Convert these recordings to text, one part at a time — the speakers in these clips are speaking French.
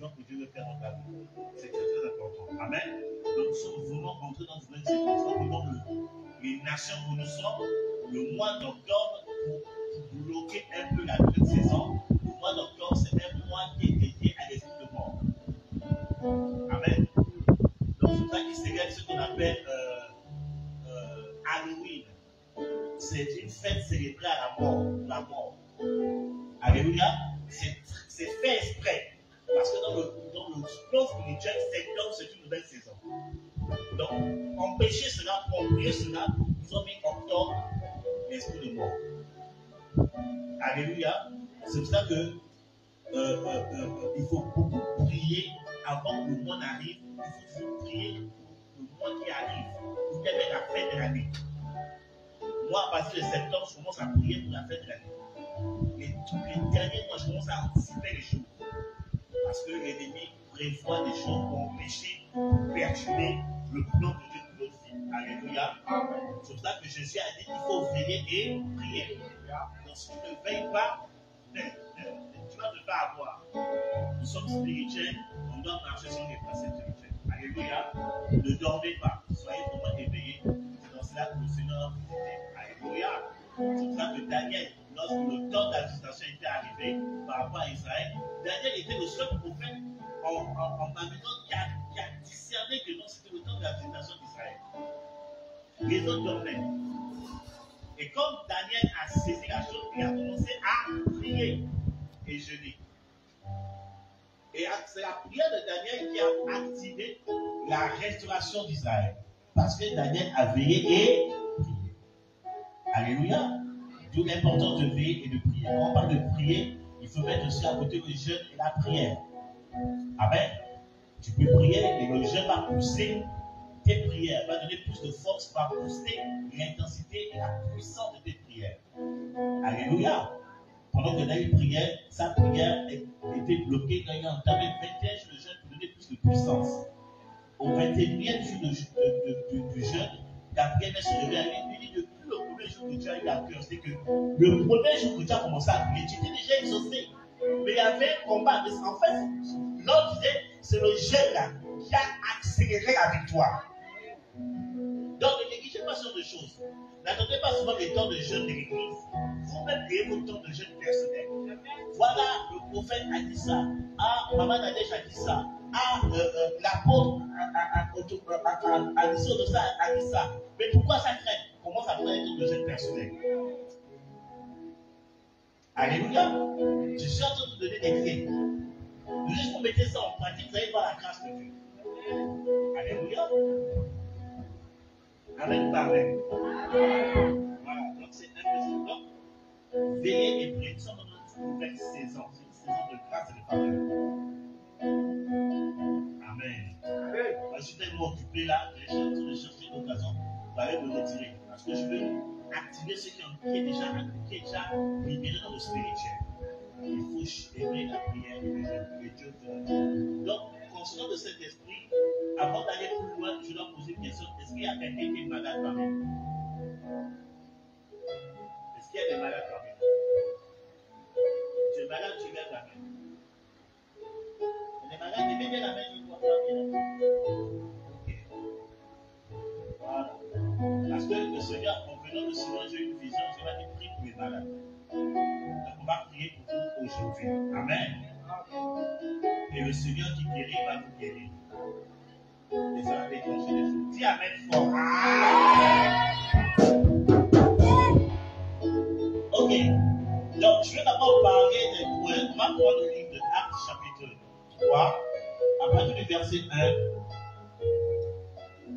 vision que Dieu veut faire dans ta vie. C'est très très important. Amen. Donc nous sommes vraiment rentrés dans une nouvelle séquence. Dans les nations où nous sommes, le mois d'octobre, pour bloquer un peu la nouvelle saison, le mois d'octobre, c'est un mois qui est dédié à l'esprit de mort. Amen. Donc c'est ça qui célèbre ce qu'on appelle Halloween. C'est une fête célébrée à la mort. Alléluia. C'est fait exprès. Parce que dans le plan spirituel, septembre, c'est une nouvelle saison. Donc, empêcher cela, combler cela, ils ont mis octobre, l'esprit de mort. Alléluia. C'est pour ça que il faut beaucoup prier avant que le mois n'arrive. Il faut toujours prier le mois qui arrive. Pour qu'il y ait la fête de l'année. Moi, à partir de septembre, je commence à prier pour la fête de l'année. Et tous les derniers mois, je commence à anticiper les choses. Parce que l'ennemi prévoit des choses pour empêcher, perturber le plan de Dieu pour notre vie. Alléluia. C'est pour ça que Jésus a dit qu'il faut veiller et prier. Donc si tu ne veilles pas, tu ne vas pas avoir. Nous sommes spirituels, on doit marcher sur les principes spirituels. Alléluia. Ne dormez pas. Soyez vraiment éveillés. C'est dans cela que le Seigneur vous dit. Alléluia. C'est pour ça que Daniel, lorsque le temps de la visitation était arrivé par rapport à Israël, Daniel était le seul prophète en Babylone qui a discerné que non, c'était le temps de la visitation d'Israël. Les autres dormaient. Et comme Daniel a saisi la chose, il a commencé à prier et jeûner. Et c'est la prière de Daniel qui a activé la restauration d'Israël. Parce que Daniel a veillé et prié. Alléluia. D'où l'importance de veiller et de prier. Quand on parle de prier, il faut mettre aussi à côté le jeûne et la prière. Amen. Tu peux prier et le jeûne va pousser tes prières, va donner plus de force, va pousser l'intensité et la puissance de tes prières. Alléluia. Pendant que Daniel priait, sa prière était bloquée quand il a entamé 21 jours de jeûne pour donner plus de puissance. Au 21e jour du jeûne, Gabriel se levait à lui dit depuis le premier jour que tu as eu à cœur, c'est que le premier jour que tu as commencé à prier, tu étais déjà exaucé. Mais il y avait un combat. En fait, l'autre disait, c'est le jeûne là qui a accéléré la victoire. Donc ne négligez pas ce genre de choses. N'attendez pas souvent les temps de jeûne de l'église. Vous-même ayez vos temps de jeûne personnel. Voilà, le prophète a dit ça. Ah, Maman Nadège a dit ça. Ah, l'apôtre a dit ça. Mais pourquoi ça traîne? Commence à prendre les temps de jeûne personnel. Alléluia. Je suis en train de vous donner des clés. Juste pour mettre ça en pratique, vous allez voir la grâce de Dieu. Alléluia. Amen, pareil. Voilà, donc c'est important. Veillez et priez. Nous sommes dans une nouvelle saison. C'est une saison de grâce et de faveur. Amen. Moi, je suis tellement occupé là, je suis en train de chercher l'occasion d'aller me retirer. Parce que je veux activer ce qui est déjà libéré dans le spirituel. Il faut aimer la prière et Dieu veut. Donc, concernant de cet esprit, avant d'aller plus loin, je dois poser une question. Est-ce qu'il y a quelqu'un qui est malade parmi nous? Est-ce qu'il y a des malades parmi nous? Tu es malade, tu lèves la main. Les malades, ils mettent la main, ils ne voient pas bien. Ok. Voilà. Parce que le Seigneur, en venant, le Seigneur, j'ai une vision, je vais dire prie pour les malades. Donc on va prier pour vous aujourd'hui. Amen. Et le Seigneur qui guérit va vous guérir. Et ça va déclencher des choses. Dis Amen fort. Ok. Donc je vais d'abord parler des points. On va prendre le livre de Actes chapitre 3. À partir du verset 1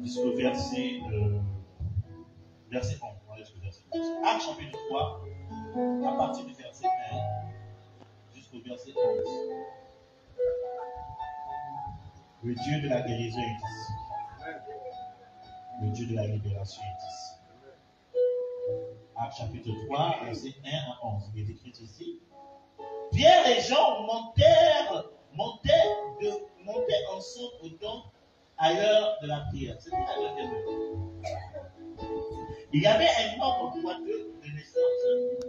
jusqu'au verset 11. Actes chapitre 3. À partir du verset 1 jusqu'au verset 11. Le Dieu de la guérison est ici. Le Dieu de la libération est ici. Actes chapitre 3, verset 1 à 11. Il est écrit ici. Pierre et Jean montaient ensemble au temple à l'heure de la prière. C'était à l'heure de la prière. Il y avait un homme boiteux de naissance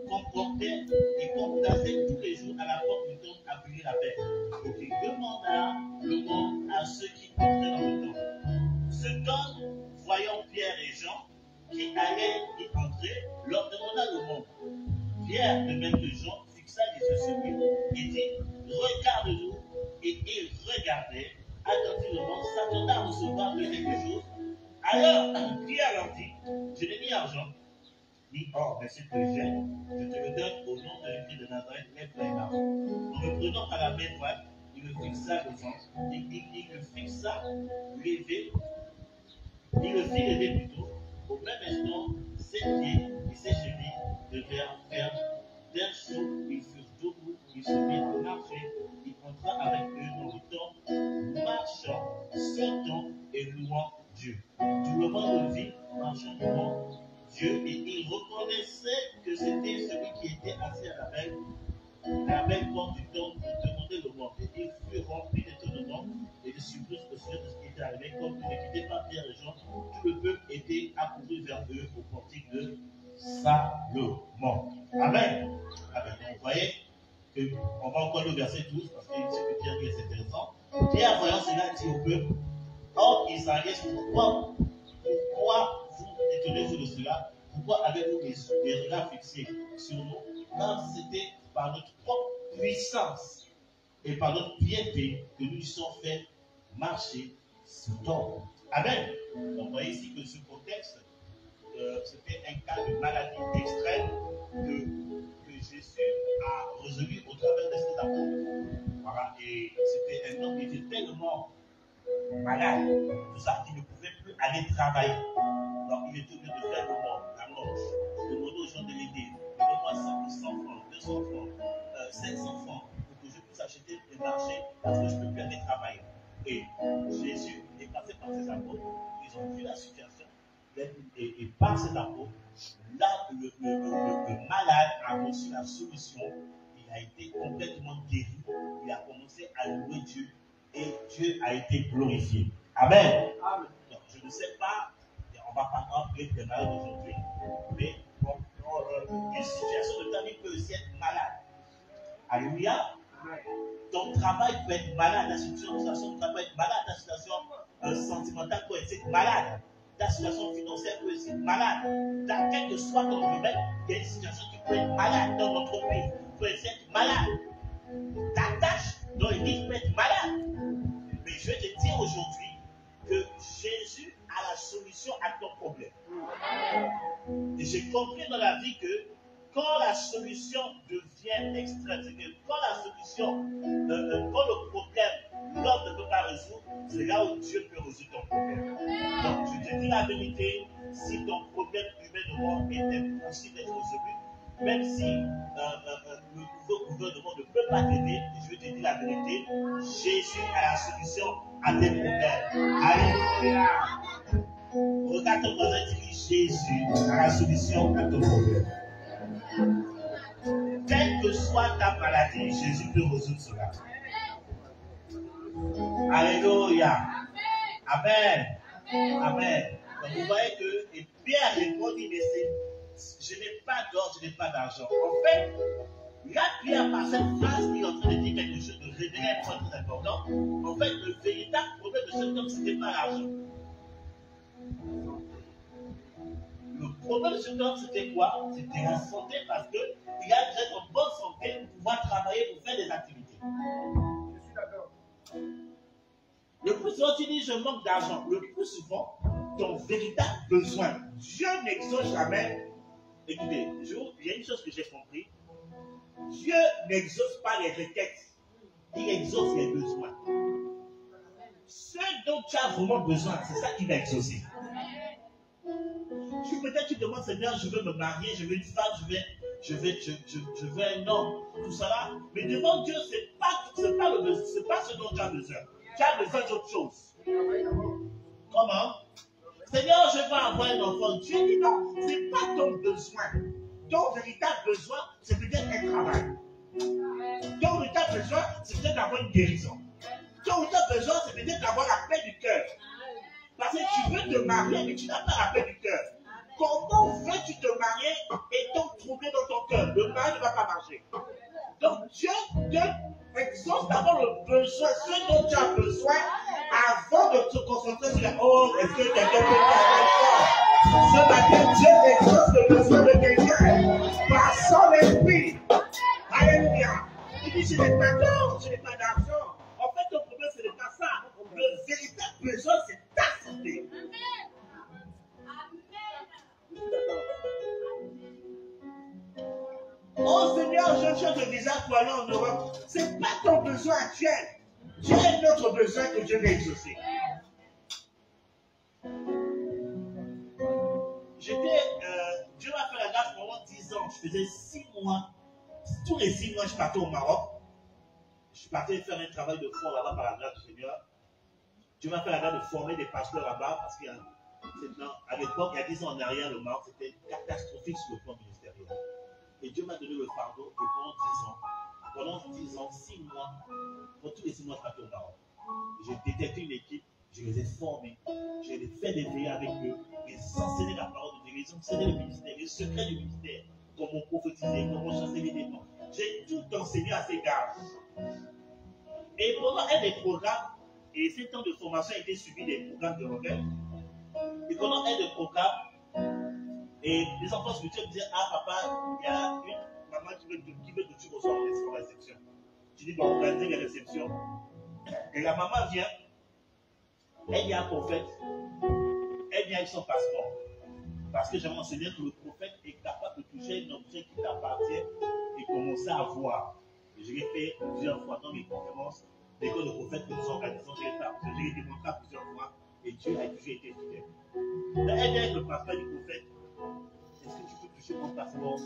qu'on portait et qu'on plaçait tous les jours à la porte du temple à prier la paix. Donc il demanda qui allait y entrer leur demanda le monde. Pierre, de même que Jean, fixa les yeux sur lui et dit, regarde-nous. Et il regardait attentivement, s'attendant à recevoir de quelque chose. Alors, Pierre leur dit, je n'ai ni argent, ni or, mais ce que j'ai, je te le donne au nom de l'Esprit de Nazareth, lève-toi et marche. En me prenant par la main droite, il le fixa devant, il le fixa levé, il le fit lever plutôt. Au même instant, ses pieds et ses chevilles devinrent fermes. D'un saut, ils furent debout, ils se mirent à marcher. Il entra avec eux dans le temple, marchant, sautant et louant Dieu. Tout le monde le vit, marchant devant Dieu, et il reconnaissait que c'était celui qui était assis à la belle porte du temple pour demander le monde. Et il fut rempli d'étonnement et de surprise au sujet de ce qui était arrivé. Comme il ne quittait pas Pierre et Jean, tout le peuple était accouru vers eux au portique de Salomon. Amen. Amen. Donc, vous voyez qu'on va encore le verset 12 parce que ce que Pierre dit, c'est intéressant. Pierre, voyant cela, dit au peuple, or Israël, pourquoi vous étonnez-vous de cela? Pourquoi avez-vous des regards fixés sur nous? Car c'était par notre propre puissance et par notre piété que nous sommes fait marcher sous temps. Amen. Donc, vous voyez ici que ce contexte, c'était un cas de maladie extrême que Jésus a résolu au travers de ses apôtres. Voilà. Et c'était un homme qui était tellement malade, tout ça, qu'il ne pouvait plus aller travailler. Donc, il était obligé de faire la manche, demander aux gens de l'aider. Donnez-moi 100 francs, 200 francs, 500 francs pour que je puisse acheter et marcher parce que je ne peux plus aller travailler. Et Jésus est passé par ses apôtres, ils ont vu la situation, et par ses apôtres, là, le malade a reçu la solution, il a été complètement guéri, il a commencé à louer Dieu, et Dieu a été glorifié. Amen. Amen. Donc, je ne sais pas, on ne va pas parler de malade aujourd'hui, mais bon, une situation de ta vie peut aussi être malade. Alléluia. Ton travail peut être malade, ta situation de travail peut être malade, ta situation sentimentale peut être malade, ta situation financière peut être malade. Quel que soit ton domaine, il y a une situation qui peut être malade dans l'entreprise, peut être malade. Ta tâche dans l'église peut être malade. Mais je vais te dire aujourd'hui que Jésus a la solution à ton problème. Et j'ai compris dans la vie que quand la solution devient extrême, c'est que quand la solution, quand le problème, l'homme ne peut pas résoudre, c'est là où Dieu peut résoudre ton problème. Donc, je te dis la vérité, si ton problème humainement est impossible d'être résolu, même si le nouveau gouvernement ne peut pas t'aider, je vais te dire la vérité, Jésus a la solution à tes problèmes. Alléluia. Regarde ton voisin et dis, Jésus a la solution à ton problème. Quelle que soit ta maladie, Jésus peut résoudre cela. Alléluia. Amen. Amen. Donc vous voyez que, et Pierre répondit, mais je n'ai pas d'or, je n'ai pas d'argent. En fait, là, Pierre, par cette phrase, il est en train de dire quelque chose, de révéler un point très important. En fait, le véritable problème de cet homme, ce n'était pas l'argent. Le problème de cet homme, c'était quoi? C'était la santé, parce qu'il a besoin de bonne santé pour pouvoir travailler, pour faire des activités. Je suis d'accord. Le plus souvent, tu dis, je manque d'argent. Le plus souvent, ton véritable besoin, Dieu n'exauce jamais. Écoutez, il y a une chose que j'ai compris. Dieu n'exauce pas les requêtes. Il exauce les besoins. Ce dont tu as vraiment besoin, c'est ça qu'il va exaucer. Peut-être tu demandes, Seigneur, je veux me marier, je veux une femme, je veux un homme, tout ça là. Mais devant Dieu, ce n'est pas le besoin, c'est pas ce dont tu as besoin. Tu as besoin d'autre chose. Comment? Seigneur, je veux avoir un enfant. Dieu dit non, ce n'est pas ton besoin. Ton véritable besoin, c'est peut-être un travail. Ton véritable besoin, c'est peut-être d'avoir une guérison. Ton véritable besoin, c'est peut-être d'avoir la paix du cœur. Parce que tu veux te marier, mais tu n'as pas la paix du cœur. Comment veux-tu te marier étant troublé dans ton cœur? Le mari ne va pas marcher. Donc Dieu exauce d'abord le besoin, ce dont tu as besoin, avant de te concentrer sur la oh, est-ce que quelqu'un peut faire Ce matin, Dieu exauce le besoin de quelqu'un par son esprit. Alléluia. Il dit, je n'ai pas d'or, je n'ai pas d'argent. En fait, ton problème, ce n'est pas ça. Le véritable besoin, c'est ta santé. Oh Seigneur, je cherche le visa pour aller en Europe. Ce n'est pas ton besoin actuel. J'ai un autre besoin que Dieu va exaucer. Dieu m'a fait la grâce pendant 10 ans. Je faisais 6 mois. Tous les 6 mois, je partais au Maroc. Je partais faire un travail de fond là-bas par la grâce du Seigneur. Dieu m'a fait la grâce de former des pasteurs là-bas parce qu'à l'époque, il y a 10 ans en arrière, le Maroc, c'était catastrophique sur le plan ministériel. Et Dieu m'a donné le fardeau et pendant 10 ans, 6 mois, pour tous les 6 mois, je partais au Maroc. J'ai détecté une équipe, je les ai formés, j'ai fait des veillées avec eux, les enseigner la parole de Dieu, les enseigner le ministère, les secrets du ministère, comment prophétiser, comment chasser les démons. J'ai tout enseigné à ces gars. Et pendant un des programmes, et ces temps de formation a été suivi des programmes de rebelles. Et pendant un des programmes, et les enfants spirituels me disaient, ah papa, il y a une maman qui veut que tu reçois en réception. Tu dis, bon, organiser la réception. Et la maman vient, elle vient à prophète, elle vient avec son passeport. Parce que j'avais enseigné que le prophète est capable de toucher un objet qui t'appartient et commencer à voir. Et je l'ai fait plusieurs fois dans mes conférences, l'école de prophète que nous organisons, je l'ai démontré plusieurs fois et Dieu a toujours été fidèle. Là, elle vient avec le passeport du prophète. Est-ce que tu peux toucher mon passeport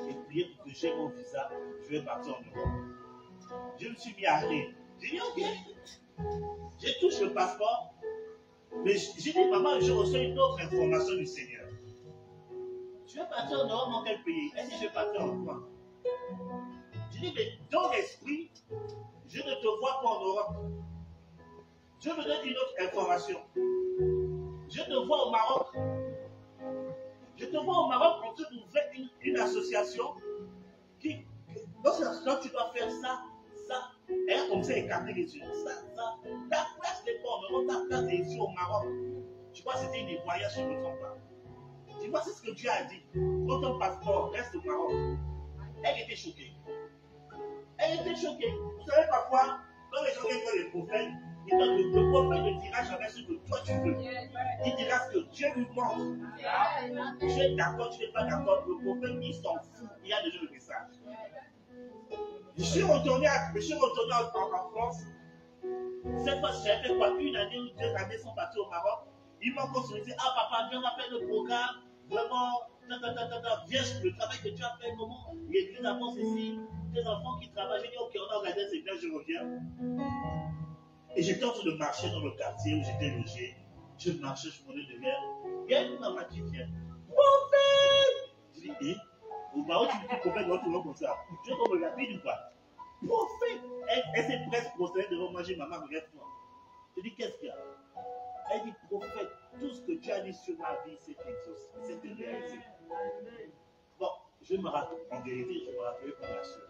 et prier pour que j'ai mon visa, je vais partir en Europe. Je me suis mis à rire. J'ai dit, ok. Je touche le passeport. Mais j'ai dit, maman, je reçois une autre information du Seigneur. Je vais partir en Europe dans quel pays? Elle dit, je vais partir en France. J'ai dit, mais dans l'esprit, je ne te vois pas en Europe. Je me donne une autre information. Je te vois au Maroc. Je te vois au Maroc en train d'ouvrir une association qui, dans cette association, tu dois faire ça, ça. Et elle comme ça, écarter les yeux. Ça. Ta place n'est pas en Europe, ta place est ici au Maroc. Tu vois, c'était une voyage sur le trompe. Tu vois, c'est ce que Dieu a dit. Prends ton passeport, reste au Maroc. Elle était choquée. Vous savez parfois, quand les gens viennent voir les prophètes, le prophète ne dira jamais ce que toi tu veux. Il dira ce que Dieu lui montre. Tu es d'accord, tu n'es pas d'accord. Le prophète, il s'en fout. Il a déjà le message. Je suis retourné en France. Cette fois, j'avais fait quoi? 1 année ou 2 années sans partir au Maroc. Ils m'ont construit. Ils disaient, ah papa, viens, on a fait le programme. Vraiment, viens sur le travail que tu as fait. Comment l'église avance ici. Tes enfants qui travaillent. J'ai dit, ok, on a regardé, c'est bien, je reviens. Et j'étais en train de marcher dans le quartier où j'étais logé. Je marchais, je prenais de l'air. Il y a une maman qui vient. Prophète! Je dis, au Maroc, tu me dis prophète, tu vas comme ça. Tu es comme la fille ou quoi? Prophète! Elle s'est presque prosternée devant moi, maman, regarde-moi. Je dis, qu'est-ce qu'il y a? Elle dit, prophète, tout ce que tu as dit sur ma vie, c'est exaucé, c'est réalisé. Bon, je me rappelle, en vérité, je me rappelle pour la soeur.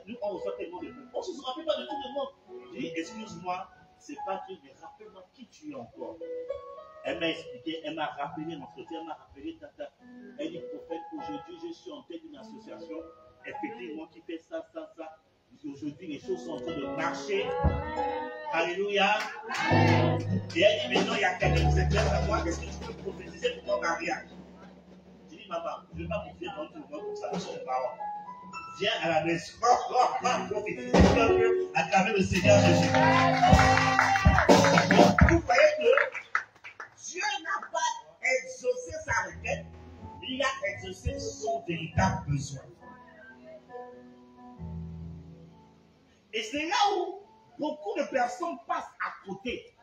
Nous, on reçoit tellement de monde. On ne se rappelle pas de tout le monde. Je dis, excuse-moi, c'est pas Dieu, mais rappelle-moi qui tu es encore. Elle m'a expliqué, elle m'a rappelé l'entretien, elle m'a rappelé tata. Elle dit, prophète, aujourd'hui, je suis en tête d'une association, effectivement, qui fait ça. Aujourd'hui, les choses sont en train de marcher. Alléluia. Et elle dit, maintenant, il y a quelqu'un qui s'intéresse à moi, est-ce que tu peux prophétiser pour mon mariage? Je dis, maman, je ne vais pas prophétiser dans tout le monde comme ça, je suis parent. Viens à la maison, prophétiser à travers le Seigneur Jésus. Donc, vous voyez que Dieu n'a pas exaucé sa requête, il a exaucé son véritable besoin. Et c'est là où beaucoup de personnes passent à côté.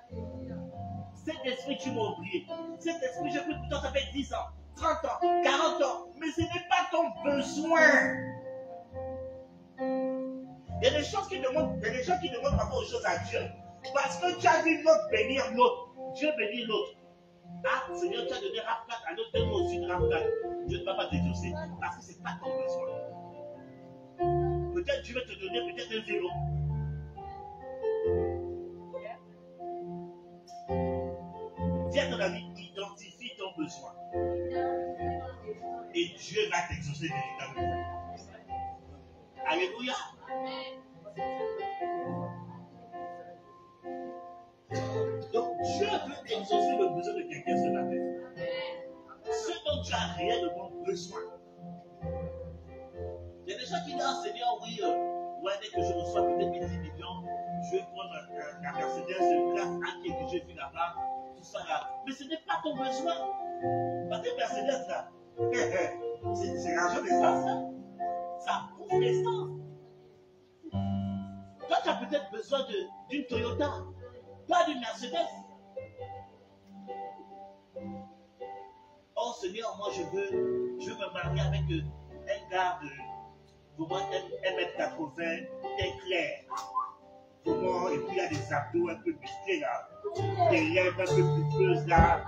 Cet esprit, tu m'as oublié. Cet esprit, je peux pour toi, ça fait 10 ans, 30 ans, 40 ans. Mais ce n'est pas ton besoin. Il y a des choses qui demandent, il y a des gens qui demandent parfois aux choses à Dieu. Parce que tu as dit l'autre bénir l'autre. Dieu bénit l'autre. Ah, Seigneur, tu as donné RAF4 à l'autre, donne-moi aussi une RAF4. Dieu ne va pas t'exaucer. Parce que ce n'est pas ton besoin. Peut-être Dieu va te donner peut-être un vélo. Dis à ton ami, identifie ton besoin. besoin. Et Dieu va t'exaucer véritablement. Alléluia. Donc Dieu veut exaucer le besoin de quelqu'un ce matin. Ce dont tu as réellement besoin. Il y a des gens qui disent, Seigneur, oui, dès que je reçois peut-être 10 millions, je vais prendre la Mercedes de classe A qui est que j'ai vu là-bas, tout ça là. Mais ce n'est pas ton besoin. Parce que Mercedes là, c'est l'argent des ça. Ça prouve l'essence. Toi, tu as peut-être besoin d'une Toyota, pas d'une Mercedes. Oh Seigneur, moi je veux me marier avec un gars de 1m80, très clair. Comment, et puis il y a des abdos un peu musclés là, des lèvres un peu pulpeuses là.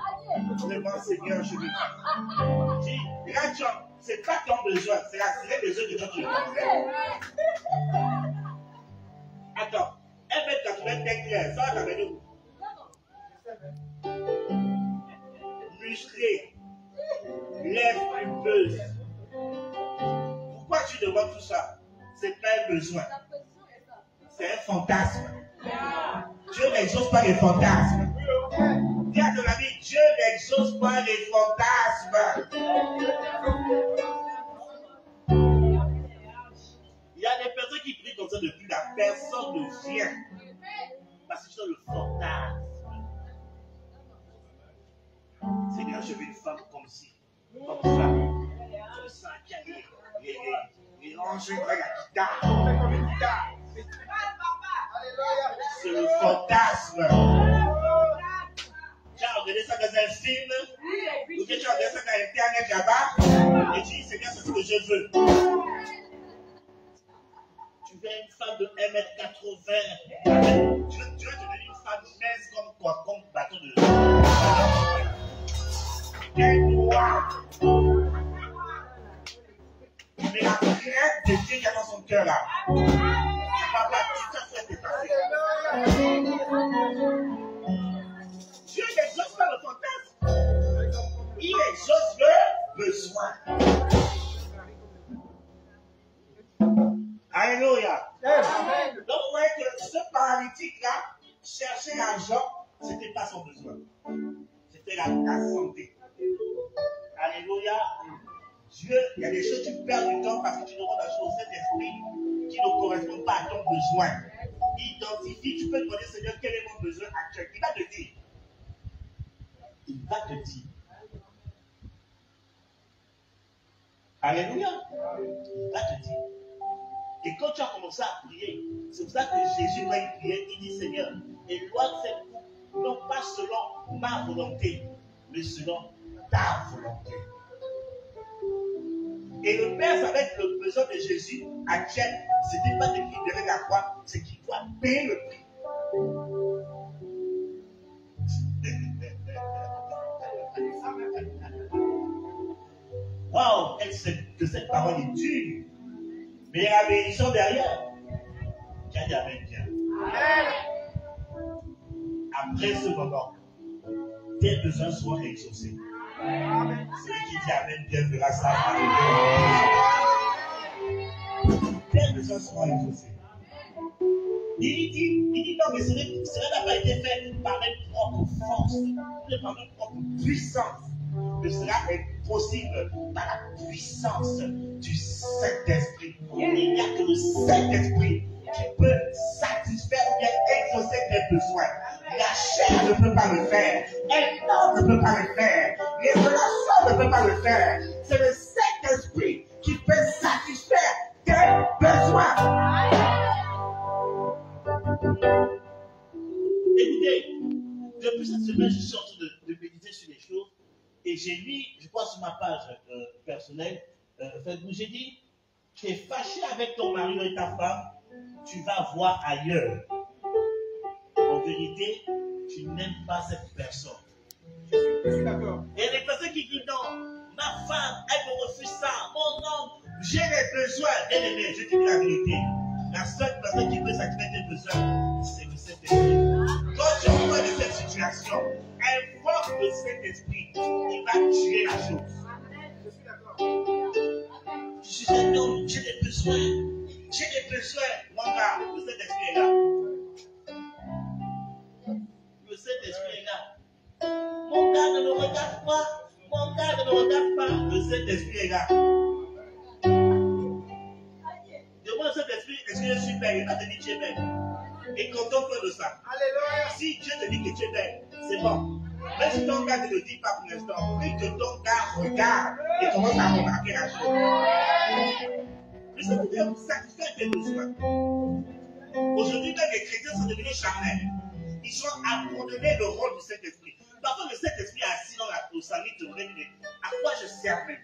Vraiment Seigneur, je veux. Dis, là John, c'est pas ton besoin, c'est la série des autres que tu veux. Attends, 1m80 très clair, ça va t'amener où? Musclé. Lèvres pulpeuses. Pourquoi tu demandes tout ça? C'est pas un besoin. C'est un fantasme. Dieu n'exauce pas les fantasmes. Dis à ton ami, Dieu n'exauce pas les fantasmes. Il y a des personnes qui prient comme ça depuis la personne ne vient. Parce que c'est le fantasme. Seigneur, je veux une femme comme ci, comme ça. Comme ça, qui a les anges, la guitare. C'est le fantasme. Tu as regardé ça dans un film, ou que tu as regardé ça dans Internet là-bas, et tu dis, Seigneur, c'est ce que je veux. Tu veux une femme de 1m80. Tu veux te donner une femme mince comme quoi, comme bateau de. Quel noir. Mais la crainte de Dieu qui est dans son cœur là. Papa, tu t'as fait dépasser. Dieu n'exauce pas le fantasme. Il exauce le besoin. Alléluia. Donc vous voyez que ce paralytique là, chercher l'argent, ce n'était pas son besoin. C'était la santé. Alléluia. Dieu, il y a des choses tu perds du temps parce que tu demandes des choses au Saint-Esprit qui ne correspondent pas à ton besoin. Identifie, tu peux demander, Seigneur, quel est mon besoin actuel. Il va te dire. Il va te dire. Alléluia. Il va te dire. Et quand tu as commencé à prier, c'est pour ça que Jésus, quand il priait, il dit, Seigneur, éloigne cette coupe, non pas selon ma volonté, mais selon ta volonté. Et le Père savait que le besoin de Jésus actuel, ce n'était pas de libérer la croix, c'est qu'il doit payer le prix. Waouh, que cette parole est dure. Mais il y a la bénédiction derrière. Qui a dit Amen bien. Après ce moment, tes besoins seront exaucés. Celui qui dit Amen bien verra ça arriver. Tes besoins seront exaucés. Il dit non, mais cela n'a pas été fait par mes propres forces, par mes propres puissances. Mais cela est possible par la puissance du Saint-Esprit. Il n'y a que le Saint-Esprit qui peut satisfaire ou bien exaucer tes besoins. La chair ne peut pas le faire. Un homme ne peut pas le faire. Les relations ne peuvent pas le faire. C'est le Saint-Esprit qui peut satisfaire tes besoins. Écoutez, depuis cette semaine, je suis en train de méditer sur les choses. Et j'ai mis, je crois sur ma page personnelle, Facebook, j'ai dit, tu es fâché avec ton mari ou ta femme, tu vas voir ailleurs. En vérité, tu n'aimes pas cette personne. Je suis d'accord. Et les personnes qui disent non, ma femme, elle me refuse ça, mon homme, j'ai des besoins. Bien aimé, je te dis la vérité. La seule personne qui peut satisfaire tes besoins, c'est le Saint-Esprit. Quand tu vois de cette situation, invoque le Saint-Esprit, il va tuer la chose. Je suis d'accord. Je suis un homme, j'ai des besoins. J'ai des besoins. Mon gars, le Saint-Esprit est là. Le Saint-Esprit est là. Mon gars ne me regarde pas. Mon gars ne me regarde pas. Le Saint-Esprit est là. Demande au Saint-Esprit, est-ce que je suis belle? Il va te dire que tu es belle. Et contente de ça. Alléluia. Si Dieu te dit que tu es belle, c'est bon. Même si ton gars ne le dit pas pour l'instant, prie que ton gars regarde et commence à remarquer la chose. Mais ça veut dire satisfaire tes besoins. Aujourd'hui, même les chrétiens sont devenus charnels. Ils ont abandonné le rôle du Saint-Esprit. Parfois, le Saint-Esprit est assis dans au salon, te demande à quoi je sers même.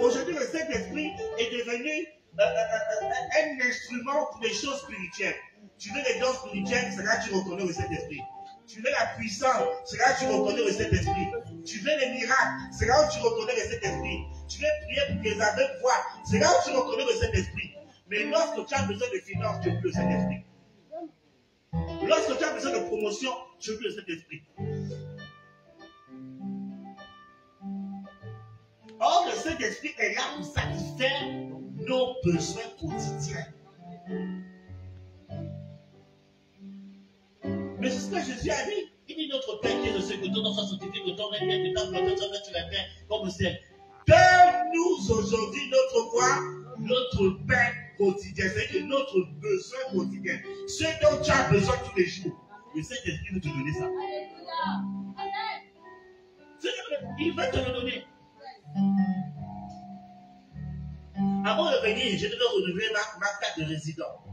Aujourd'hui, le Saint-Esprit est devenu un instrument pour les choses spirituelles. Tu veux les dons spirituels, c'est là que tu reconnais le Saint-Esprit. Tu veux la puissance, c'est là que tu reconnais le Saint-Esprit. Tu veux les miracles, c'est là où tu reconnais le Saint-Esprit. Tu veux prier pour que les aveugles voient, c'est là où tu reconnais le Saint-Esprit. Mais lorsque tu as besoin de finances, tu n'as plus le Saint-Esprit. Lorsque tu as besoin de promotion, tu n'as plus le Saint-Esprit. Or, le Saint-Esprit est là pour satisfaire nos besoins quotidiens. Mais c'est ce que Jésus a dit. Il dit notre Père qui est au ciel, que ton nom soit sanctifié, que ton règne vienne, que ta volonté soit faite sur la terre comme au ciel. Donne-nous aujourd'hui notre quoi? Notre pain quotidien. C'est-à-dire notre besoin quotidien. Ce dont tu as besoin tous les jours. Le Saint-Esprit veut te donner ça. Il va te le donner. Avant de venir, je devais renouveler ma carte de résident.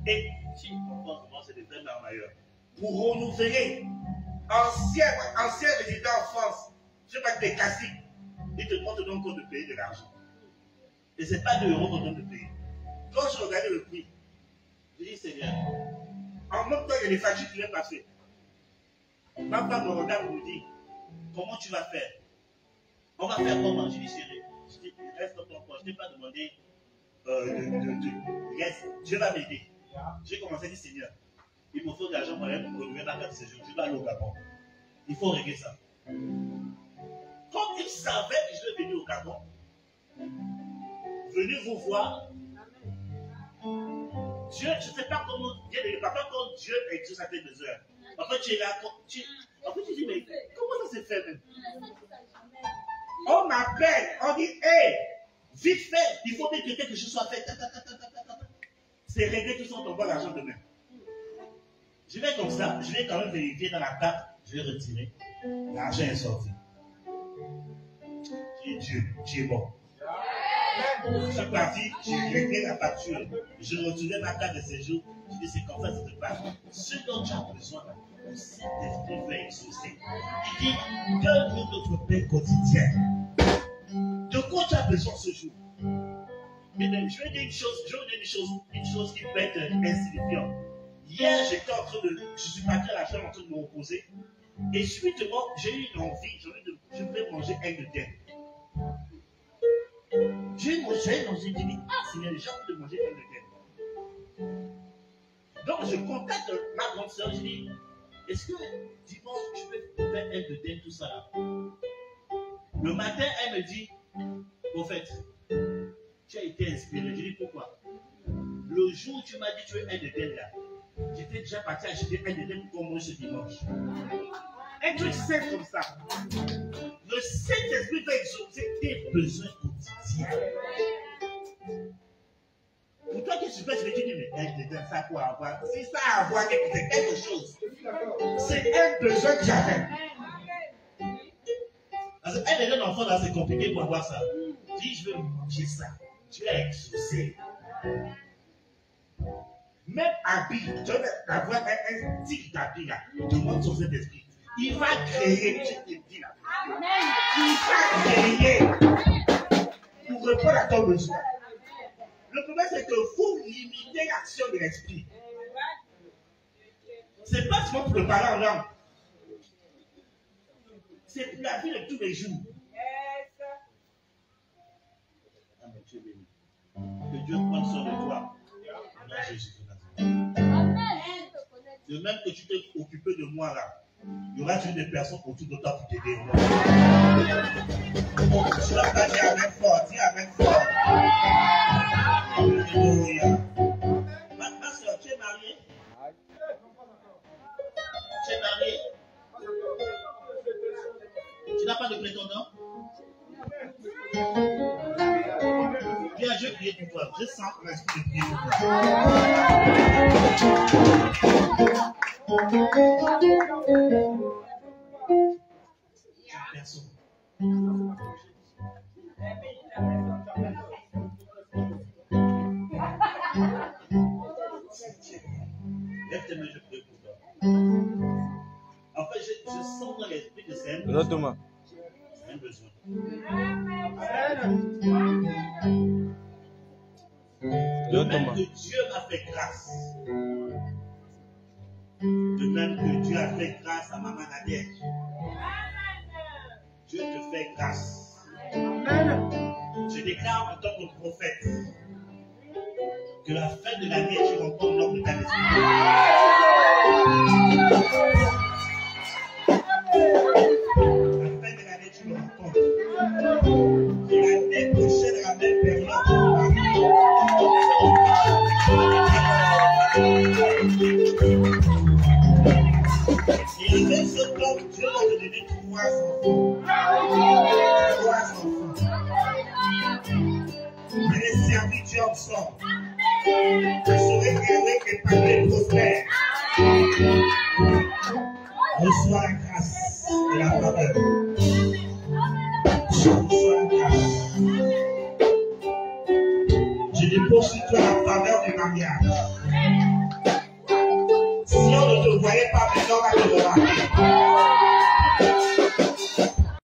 Et si on pense comment c'est des vrais marmailleurs. Pour renouveler ancien résident en France, je ne sais pas des classiques, ils te demandent donc de payer de l'argent. Et ce n'est pas 2 euros qu'on donne de payer. Quand je regardais le prix, je dis Seigneur, en même temps il y a des factures qui viennent passer. Ma femme me regarde et me dit, comment tu vas faire? On va faire comment? Je dis chérie, je dis reste dans ton coin, je ne t'ai pas demandé reste, Dieu va m'aider. J'ai commencé à dire Seigneur, il me faut de l'argent pour renouveler ma carte de séjour. Je dois aller au Gabon. Il faut régler ça. Comme il savait que je vais venir au Gabon, venez vous voir. Dieu, je ne sais pas comment Dieu est. Parfois, quand Dieu exauce à tes besoins, parfois tu es là, après tu dis, mais comment ça s'est fait même? On m'appelle, on dit, hé, vite fait, il faut que quelque chose soit fait. C'est réglé, tout ça, on t'envoie l'argent demain. Je vais comme ça, je vais quand même vérifier dans la carte, je vais retirer. L'argent est sorti. J'ai dit Dieu, tu es bon. Je suis parti, j'ai réglé la facture, je retournais ma carte de séjour, je dis c'est comme ça que ça se passe. Ce dont tu as besoin, le Saint-Esprit va exaucer. Il dit, donne-nous notre pain quotidien. De quoi tu as besoin ce jour? Mais je vais dire une chose qui peut être insignifiante. Hier, j'étais en train de. Je suis parti à la chambre en train de me reposer. Et subitement, j'ai eu une envie. Je voulais manger un gluten. J'ai mangé, j'ai dit, ah, Seigneur, j'ai envie de manger un gluten. Donc, je contacte ma grande soeur. Je dis, est-ce que dimanche, tu peux faire un gluten, tout ça là? Le matin, elle me dit, au fait, tu as été inspiré. Je dis, pourquoi? Le jour où tu m'as dit, tu veux un gluten là. J'étais déjà parti acheter un gluten pour manger ce dimanche. Un truc simple comme ça. Le Saint-Esprit va exaucer tes besoins quotidiens. Pour toi qui super, je vais te dire, mais un gluten, ça a quoi avoir? Si ça a à voir avec quelque chose, c'est un besoin que j'avais. Parce qu'un gluten enfant là, c'est compliqué pour avoir ça. Si je veux manger ça, tu vas exaucer. Même habit, tu vas avoir un type d'habit là, demande son Saint-Esprit. Il va créer, je te dis là. Il va créer pour répondre à ton besoin. Le problème, c'est que vous limitez l'action de l'esprit. C'est pas seulement pour le parler en langue. C'est pour la vie de tous les jours. Ah, mais tu es béni. Que Dieu prenne soin de toi. De même que tu t'es occupé de moi là, Il y aura toujours des personnes autour de toi pour t'aider. Tu n'as pas dit avec fort, dis avec fort. Alléluia. Ma soeur, tu es mariée? Tu es mariée? Tu n'as pas de prétendant? Viens, je vais prier pour toi. Je sens l'esprit de prier pour toi. Personne. Lève tes mains, je prie pour toi. En fait, je sens dans l'esprit que c'est un besoin. C'est un besoin. De même que Dieu m'a fait grâce. De même que Dieu a fait grâce à Maman Nadège. Dieu te fait grâce. Je déclare en tant que prophète que la fin de l'année, tu rencontres l'homme de ta destinée. La fin de l'année, tu le rencontres. Et l'année prochaine, à la même période, et avec ce temps, Dieu va te donner 3 enfants. 3 enfants. Et les serviteurs ensemble. Je serai heureux et parler prospère. Reçois la grâce et la faveur. Reçois la grâce. Je dépose sur toi la faveur du mariage. Si on ne te voyait pas maintenant, on va te remarquer.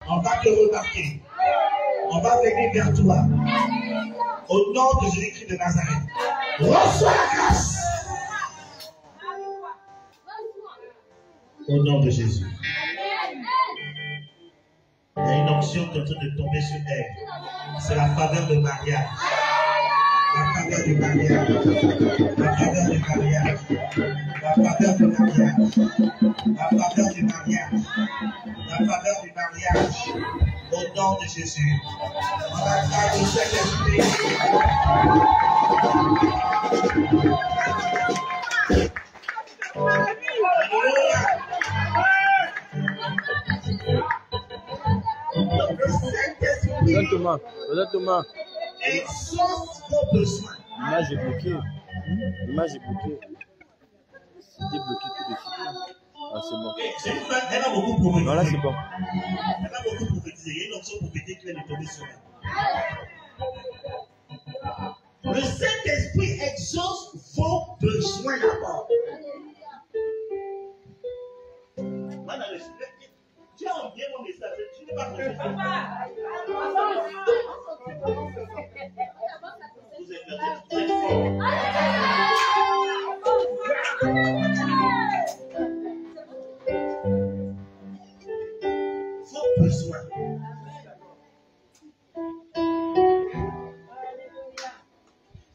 On va te remarquer. On va venir vers toi. Au nom de Jésus-Christ de Nazareth. Reçois la grâce. Au nom de Jésus. Il y a une onction qui est en train de tomber sur elle. C'est la faveur de mariage. La faveur du mariage. La faveur du mariage. La faveur du mariage. La faveur du mariage. La faveur du mariage. Au nom de Jésus. On va faire le Saint-Esprit. Alléluia. Le Thomas. exauce vos besoins. L'image est bloquée. L'image est bloquée. C'était bloqué tout de suite. Ah, c'est bon. Elle a beaucoup prophétisé. Non, là, c'est bon. Elle a beaucoup prophétisé. Il y a une option prophétique qui vient de tomber sur elle. Le Saint-Esprit exauce vos besoins d'abord. Tu as envié mon message. Tu n'es pas prêt. Vous êtes fort. Vos besoins.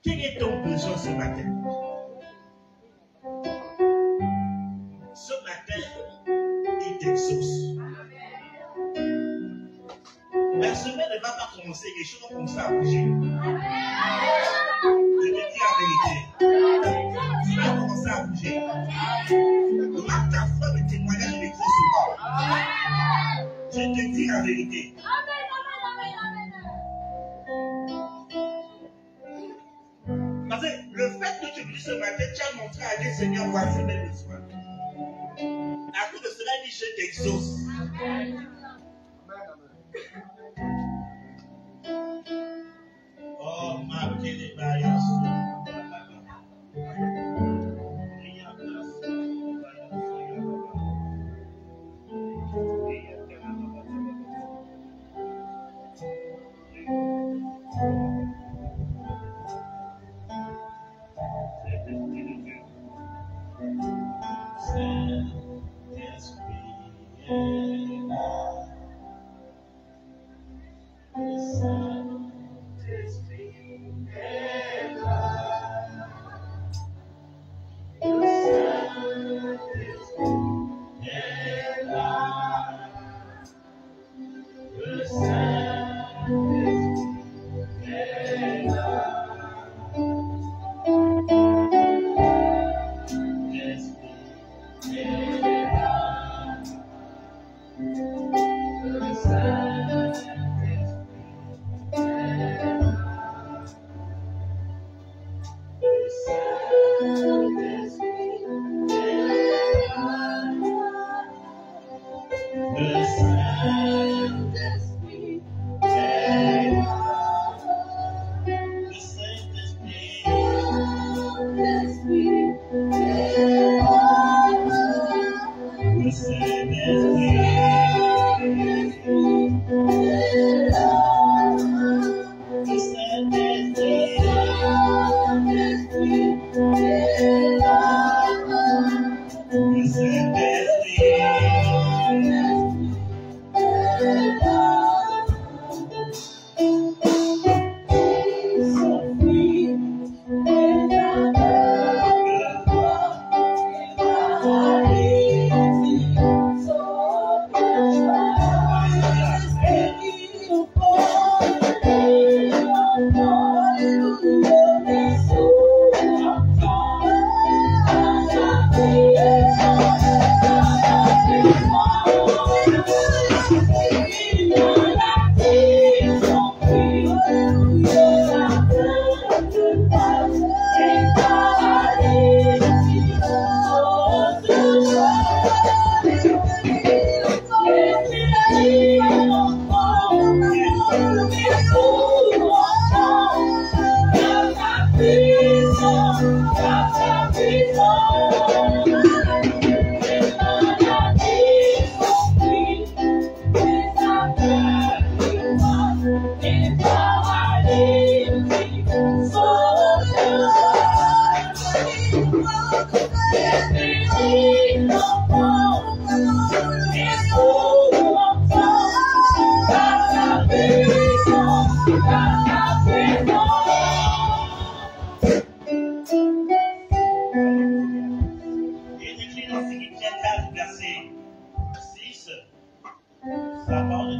Quel est ton besoin ce matin? Ce matin, il t'exauce. La semaine ne va pas commencer, les choses vont commencer à bouger. Je te dis la vérité. Ça va commencer à bouger. Marque ta foi de témoignage de l'exaucement. Je te dis la vérité. Parce que le fait que tu me dis ce matin, tu as montré à Dieu, Seigneur, voici mes besoins. À cause de cela, il dit, je t'exauce. Oh, ma kélébaïas.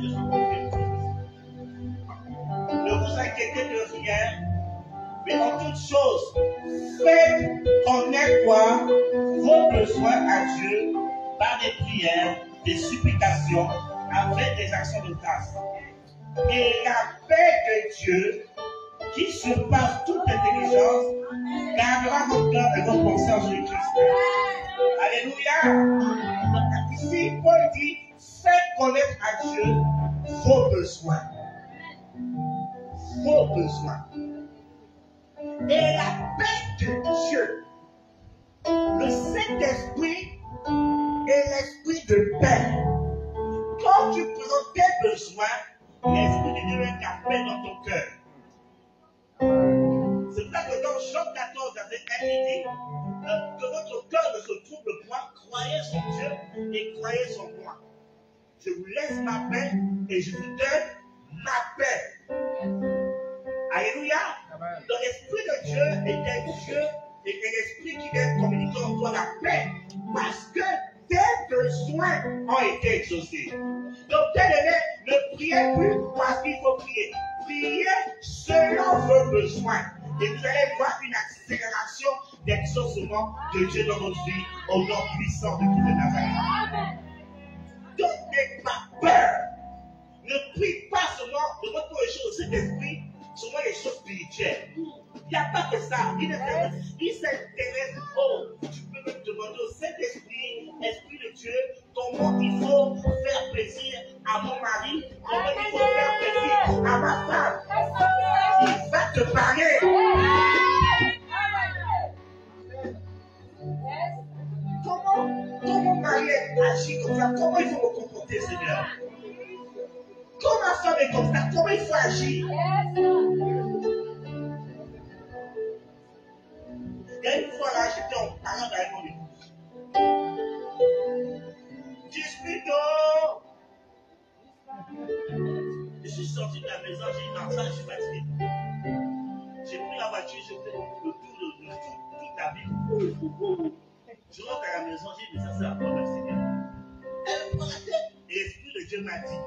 de se confier. Ne vous inquiétez de rien, mais en toute chose, faites connaître quoi vos besoins à Dieu par des prières, des supplications, avec des actions de grâce. Et la paix de Dieu, qui surpasse toute intelligence, gardera votre cœur et vos pensées en Jésus-Christ. Alléluia. Donc ici, Paul dit, faites connaître à Dieu vos besoins. Vos besoins. Et la paix de Dieu, le Saint-Esprit est l'esprit de paix. Quand tu présentes tes besoins, l'Esprit de Dieu est la paix dans ton cœur. C'est pour ça que dans Jean 14, verset 1, il dit que votre cœur ne se trouble point, croyez en Dieu et croyez en moi. Je vous laisse ma paix et je vous donne ma paix. Alléluia. Donc l'Esprit de Dieu est un Dieu et un esprit qui vient communiquer en toi la paix parce que tes besoins ont été exaucés. Donc tel élève, ne priez plus parce qu'il faut prier. Priez selon vos besoins. Et vous allez voir une accélération d'exaucement de Dieu dans votre vie au nom puissant de Christ de Nazareth. Donc n'ayez pas peur. Ne prie pas seulement de votre les choses de Saint-Esprit, seulement les choses spirituelles. Il n'y a pas que ça. Il s'intéresse. Oh, tu peux me demander au Saint-Esprit, Esprit de Dieu, comment il faut faire plaisir à mon mari, comment il faut faire plaisir à ma femme. Il va te parler. Comment mon mari agit comme ça? Comment il faut me comporter, Seigneur? Quand ma femme est comme ça, comment il faut agir? Il y a une fois là, j'étais en parlant avec mon épouse. Dispito! Je suis sorti de la maison, j'ai une enfant, je suis fatigué. J'ai pris la voiture, j'ai fait le tour de toute la ville. Je rentre à la maison, j'ai dit, mais ça c'est à toi, même Seigneur. Elle me prend la tête. Et l'Esprit de Dieu m'a dit,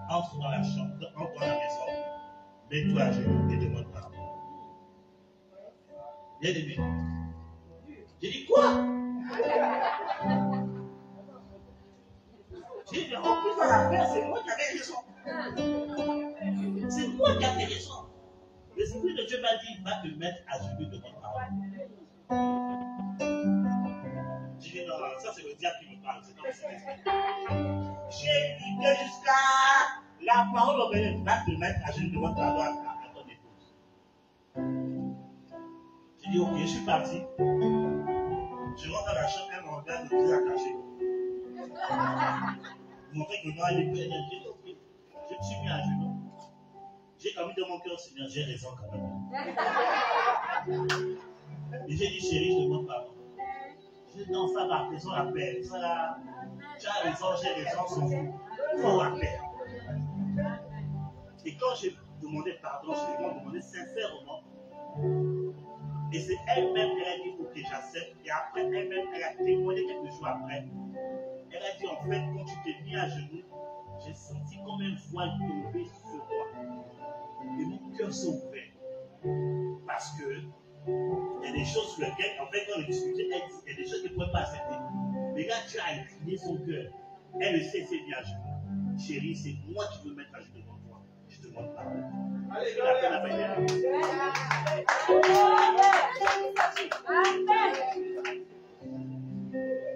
entre dans la chambre, entre dans la maison, mets-toi à genoux et demande pardon. Bien aimé. J'ai dit quoi? J'ai dit, en plus dans l'affaire, c'est moi qui avais raison. C'est moi qui avais raison. L'Esprit de Dieu m'a dit, va te mettre à genoux devant pardon. J'ai dit, non, ça c'est le diable qui me parle, c'est pas le Saint-Esprit. J'ai lutté jusqu'à la parole au bénéfice, va te mettre à genoux devant pardon à ton épouse. J'ai dit, ok, je suis parti. Je rentre dans la chambre, elle me regarde, le plus attaché. Montrer que non, elle est pleine, elle dit, ok. Je me suis mis à genoux. J'ai quand même dans mon cœur, Seigneur, j'ai raison quand même. Et j'ai dit, chérie, je demande pardon. J'ai dit, non, ça va, faisons la paix. Ça là, tu as raison, j'ai raison, s'en fout. Il faut la paix. Et quand j'ai demandé pardon, je lui ai demandé sincèrement. Et c'est elle-même, elle a dit, ok, j'accepte. Et après, elle-même, elle a témoigné quelques jours après. Elle a dit, en fait, quand tu t'es mis à genoux, j'ai senti comme un voile tomber sur moi. Et mon cœur s'est ouvert. Parce que il y a des choses sur lesquelles, en fait, quand on discutait, elle dit, il y a des choses qu'elle ne pouvait pas accepter. Mais là, tu as incliné son cœur. Elle le sait, c'est mis à genoux. Chérie, c'est moi qui veux mettre à genoux devant toi. Je te demande pardon. Allez, la paix, la paix.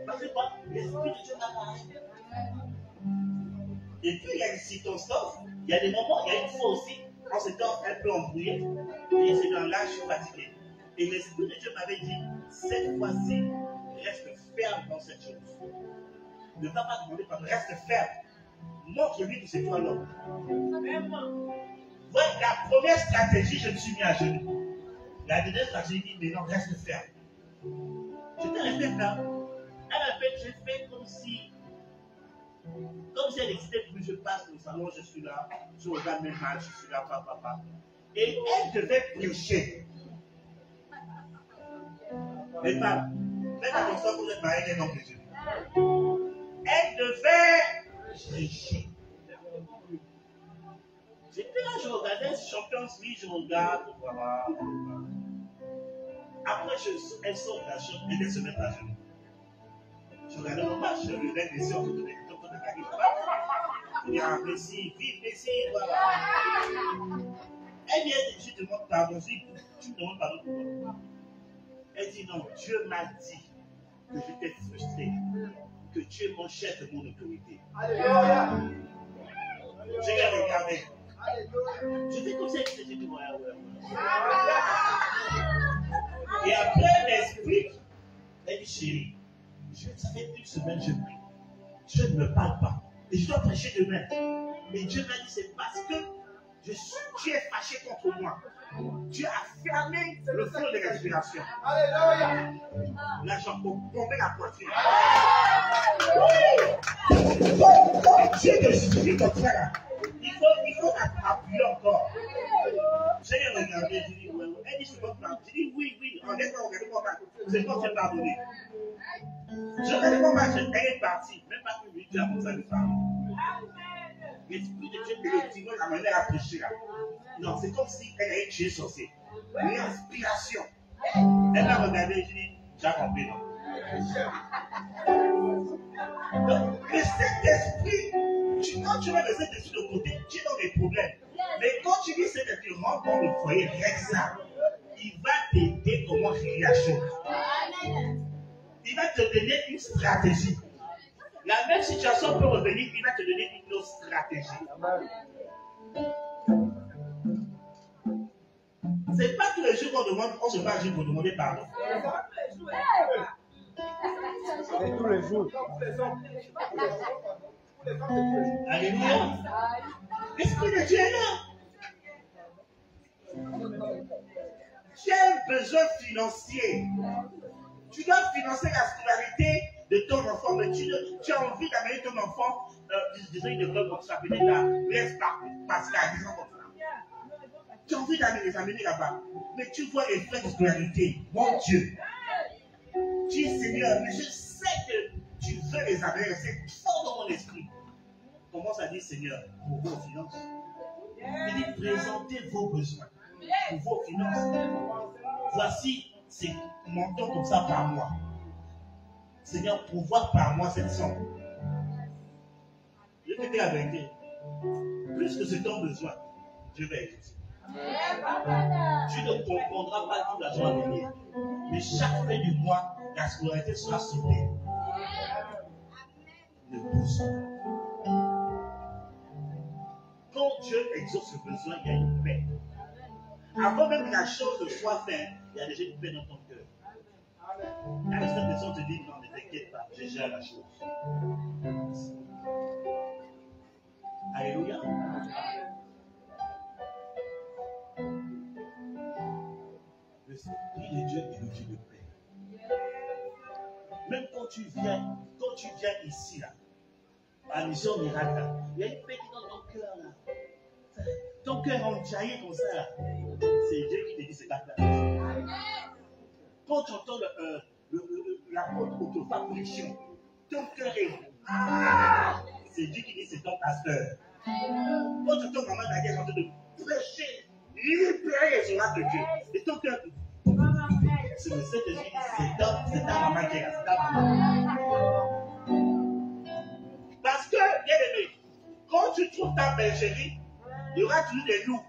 Parce que l'Esprit de Dieu m'a parlé. Et puis, il y a une circonstance, il y a des moments, il y a une fois aussi, quand c'était un peu embrouillé, et c'est dans là, je suis fatigué. Et l'Esprit de Dieu m'avait dit, cette fois-ci, reste ferme dans cette chose. Ne va pas demander pardon, reste ferme. Montre-lui que c'est toi l'homme. Voilà, la première stratégie, je me suis mis à genoux. La deuxième stratégie, mais non, reste ferme. J'étais resté ferme. Elle a fait, j'ai fait comme si elle existait plus, je passe au salon, je suis là, je regarde mes matchs, je suis là, papa. Et elle devait prêcher. Les femmes, faites attention, vous êtes mariés, non, Jésus. Elle devait prêcher. Champions League, je regarde, voilà. Après, elle sort de la chambre, elle se met à genoux. Je regardais mon match, je regardais les yeux, tout le gagner. Il y a Messi, vive Messi, voilà. Elle vient, je demande pardon, tu me demandes pardon pourquoi. Elle dit non, Dieu m'a dit que j'étais frustré, que tu es mon chef et mon autorité. Alléluia. Je l'ai regardé. Je fais comme ça, je dis ouais. Et après, elle m'explique. Elle dit chérie, ça fait une semaine que je prie. Dieu ne me parle pas. Et je dois prêcher demain. Et Dieu m'a dit c'est parce que tu es fâché contre moi. Dieu a fermé le flot de respiration. Alléluia. Là, j'en peux tomber la poitrine. Quand Dieu te suffit comme ça, là, il faut appuyer encore. J'ai regardé, j'ai dit, ouais. Elle dit, je peux pas. J'ai dit, oui. On est pas regardé mon match. C'est quand tu es pardonné. Je regardais mon match, elle est partie. Même pas que lui, tu as commencé à lui parler. L'esprit de Dieu, le dimanche, la manière à prêcher là. Non, c'est comme si elle avait tué sorcier. L'inspiration. Elle m'a regardé, j'ai dit, j'ai compris, non. Donc, le Saint-Esprit, quand tu mets le Saint-Esprit de côté, tu es dans des problèmes. Mais quand tu dis Saint-Esprit, rentre dans le foyer, reste là. Il va t'aider comment régler la chose. Il va te donner une stratégie. La même situation peut revenir, il va te donner une autre stratégie. C'est pas tous les jours qu'on demande, on se bat pour demander pardon. C'est tous les jours. Alléluia. L'Esprit de Dieu est là. Tu as un besoin financier. Tu dois financer la scolarité de ton enfant, mais tu as envie d'amener ton enfant, disons, il devrait s'appeler la Blaise Pascal, disons comme ça. Tu as envie les amener là-bas, mais tu vois les frais de scolarité. Mon Dieu. Tu dis, Seigneur, mais je sais que tu veux les amener, c'est fort dans mon esprit. Commence à dire, Seigneur, pour vos finances. Il dit, présentez vos besoins pour vos finances. Voici ces montants comme ça par mois. Seigneur, pourvoir par mois cette somme. Je vais te dire la vérité. Plus que c'est ton besoin, je vais aider. Tu ne comprendras pas tout l'argent à venir. Mais chaque fin du mois, la scolarité sera sauvée. Ne pousse pas. Quand Dieu exauce le besoin, il y a une paix. Avant même que la chose soit faite, il y a déjà une paix dans ton cœur. Quand la seule personne te dit non, ne t'inquiète pas, je gère la chose. Alléluia. L'Esprit de Dieu est le Dieu de paix. Même quand tu viens ici, là, à la mission miracle, là, il y a une paix qui est dans ton cœur, là. Ton cœur enjaillé comme ça, là. C'est Dieu qui te dit c'est pas ta chose. Quand tu entends la auto-fabrication, ton cœur est. C'est Dieu qui dit c'est ton pasteur. Quand tu entends maman Daniel en train de prêcher, libérer les orages de Dieu, et ton cœur. C'est le Saint-Esprit, c'est ta maman qui est là, c'est ta maman. Parce que, bien aimé, quand tu trouves ta bergerie, il y aura toujours des loups.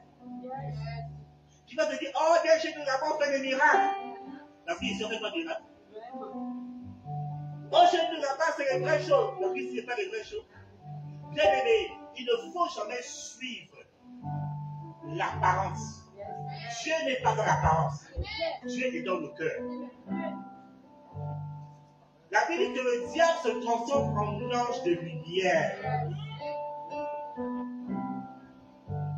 Tu vas te dire, oh, bien, chez nous avons fait des miracles. La fille, ici, on ne fait pas de miracles. Oh, chez nous là-bas, c'est les vraies choses. La fille, ici, ce n'est pas les vraies choses. Bien aimé, il ne faut jamais suivre l'apparence. Dieu n'est pas dans l'apparence. Dieu est dans le cœur. La Bible dit que le diable se transforme en ange de lumière.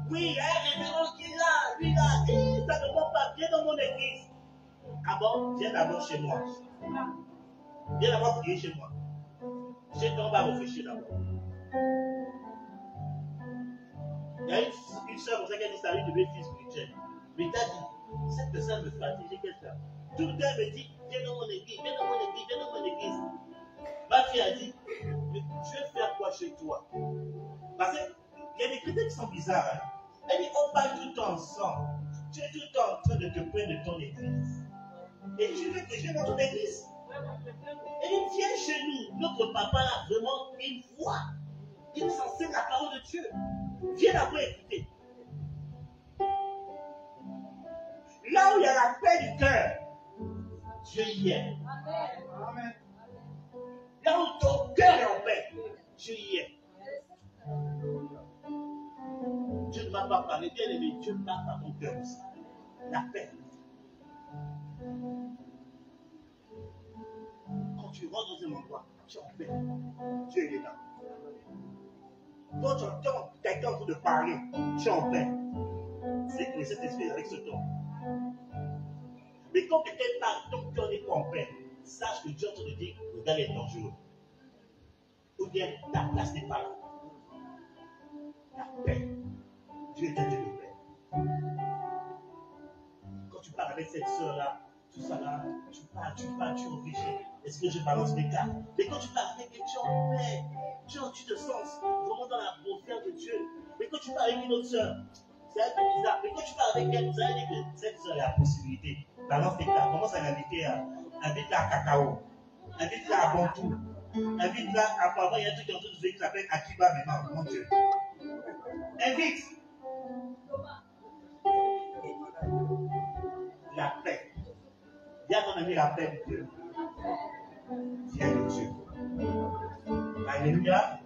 Oui, il y a un révérend qui est là, lui là, ça ne va pas, viens dans mon église. Ah bon, viens d'abord chez moi. Viens d'abord prier chez moi. Chez toi, on va réfléchir d'abord. Il y a une soeur comme ça qui a dit ça, lui devait fils spirituel. Mais t'as dit, cette personne me fatigue, j'ai quelqu'un. Tout le temps me dit, viens dans mon église, viens dans mon église, viens dans mon église. Ma fille a dit, mais tu veux faire quoi chez toi? Parce qu'il y a des chrétiens qui sont bizarres. Hein? Elle dit, on parle tout le temps ensemble. Tu es tout le temps en train de te plaindre de ton église. Et tu veux que je vienne dans ton église? Elle dit, viens chez nous. Notre papa a vraiment une voix. Il nous enseigne la parole de Dieu. Viens là-bas écouter. Là où il y a la paix du cœur, Dieu y est. Amen. Là où ton cœur est en paix, Dieu y est. Dieu ne m'a pas parlé, bien aimé, Dieu parle par ton cœur aussi. La paix. Quand tu rentres dans un endroit, tu es en paix. Dieu est là. Quand tu entends quelqu'un en train de parler, tu es en paix. C'est que cet esprit avec ce ton. Mais quand quelqu'un parle, ton cœur n'est pas en paix, sache que Dieu est en train de dire, le gars est dangereux. Ou bien ta place n'est pas là. La paix. Dieu est un Dieu de paix. Quand tu parles avec cette soeur-là, tout ça là, tu réfléchis. Est-ce que je balance mes cartes? Mais quand tu parles avec elle, tu es en paix. Tu te sens vraiment dans la profondeur de Dieu. Mais quand tu parles avec une autre soeur, c'est un peu bizarre. Mais quand tu parles avec elle, vous allez dire que cette soeur a la possibilité. Balance tes cartes. Commence à l'inviter invite-la à cacao. Invite-la à Bantou. Invite-la à Papa. Il y a un truc en train de dire qui s'appelle Akiba maintenant. Mon Dieu. Invite. La paix. Viens ton ami la paix de Dieu. Viens de Dieu. Alléluia.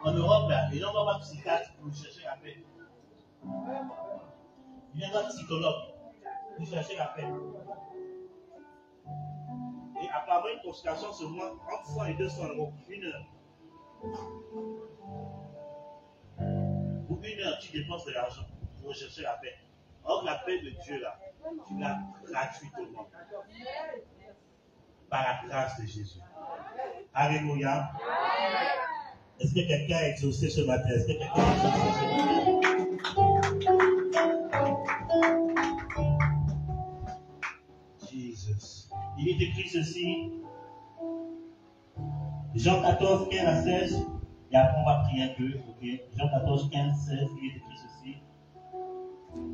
En Europe, là, les gens ne vont pas psychiatre pour chercher la paix. Ils viennent voir psychologue pour chercher la paix. Et apparemment, une consultation sur moi, entre 100 et 200 euros, 1 heure. Pour 1 heure, tu dépenses de l'argent pour rechercher la paix. Or, la paix de Dieu, là, tu l'as gratuitement. Par la grâce de Jésus. Alléluia. Est-ce que quelqu'un a exaucé ce matin? Est-ce que quelqu'un a exaucé ce matin? Jesus. Il est écrit ceci. Jean 14, 15 à 16. Et après, on va prier un peu. Okay? Jean 14, 15, 16. Il est écrit ceci.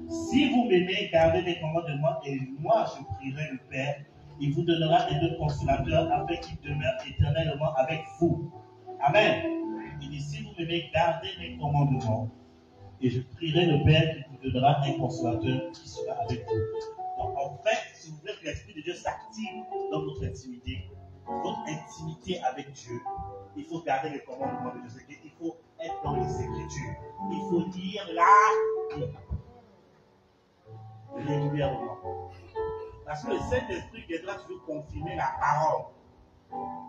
Si vous m'aimez, gardez les commandements et moi, je prierai le Père. Il vous donnera un autre consolateur afin qu'il demeure éternellement avec vous. Amen. Il dit, si vous m'aimez, gardez mes commandements et je prierai le Père qui vous donnera un consolateur qui sera avec vous. Donc, en fait, si vous voulez que l'Esprit de Dieu s'active dans votre intimité avec Dieu, il faut garder les commandements de Dieu. Il faut être dans les Écritures. Il faut dire la Bible régulièrement. Parce que le Saint-Esprit viendra toujours confirmer la parole.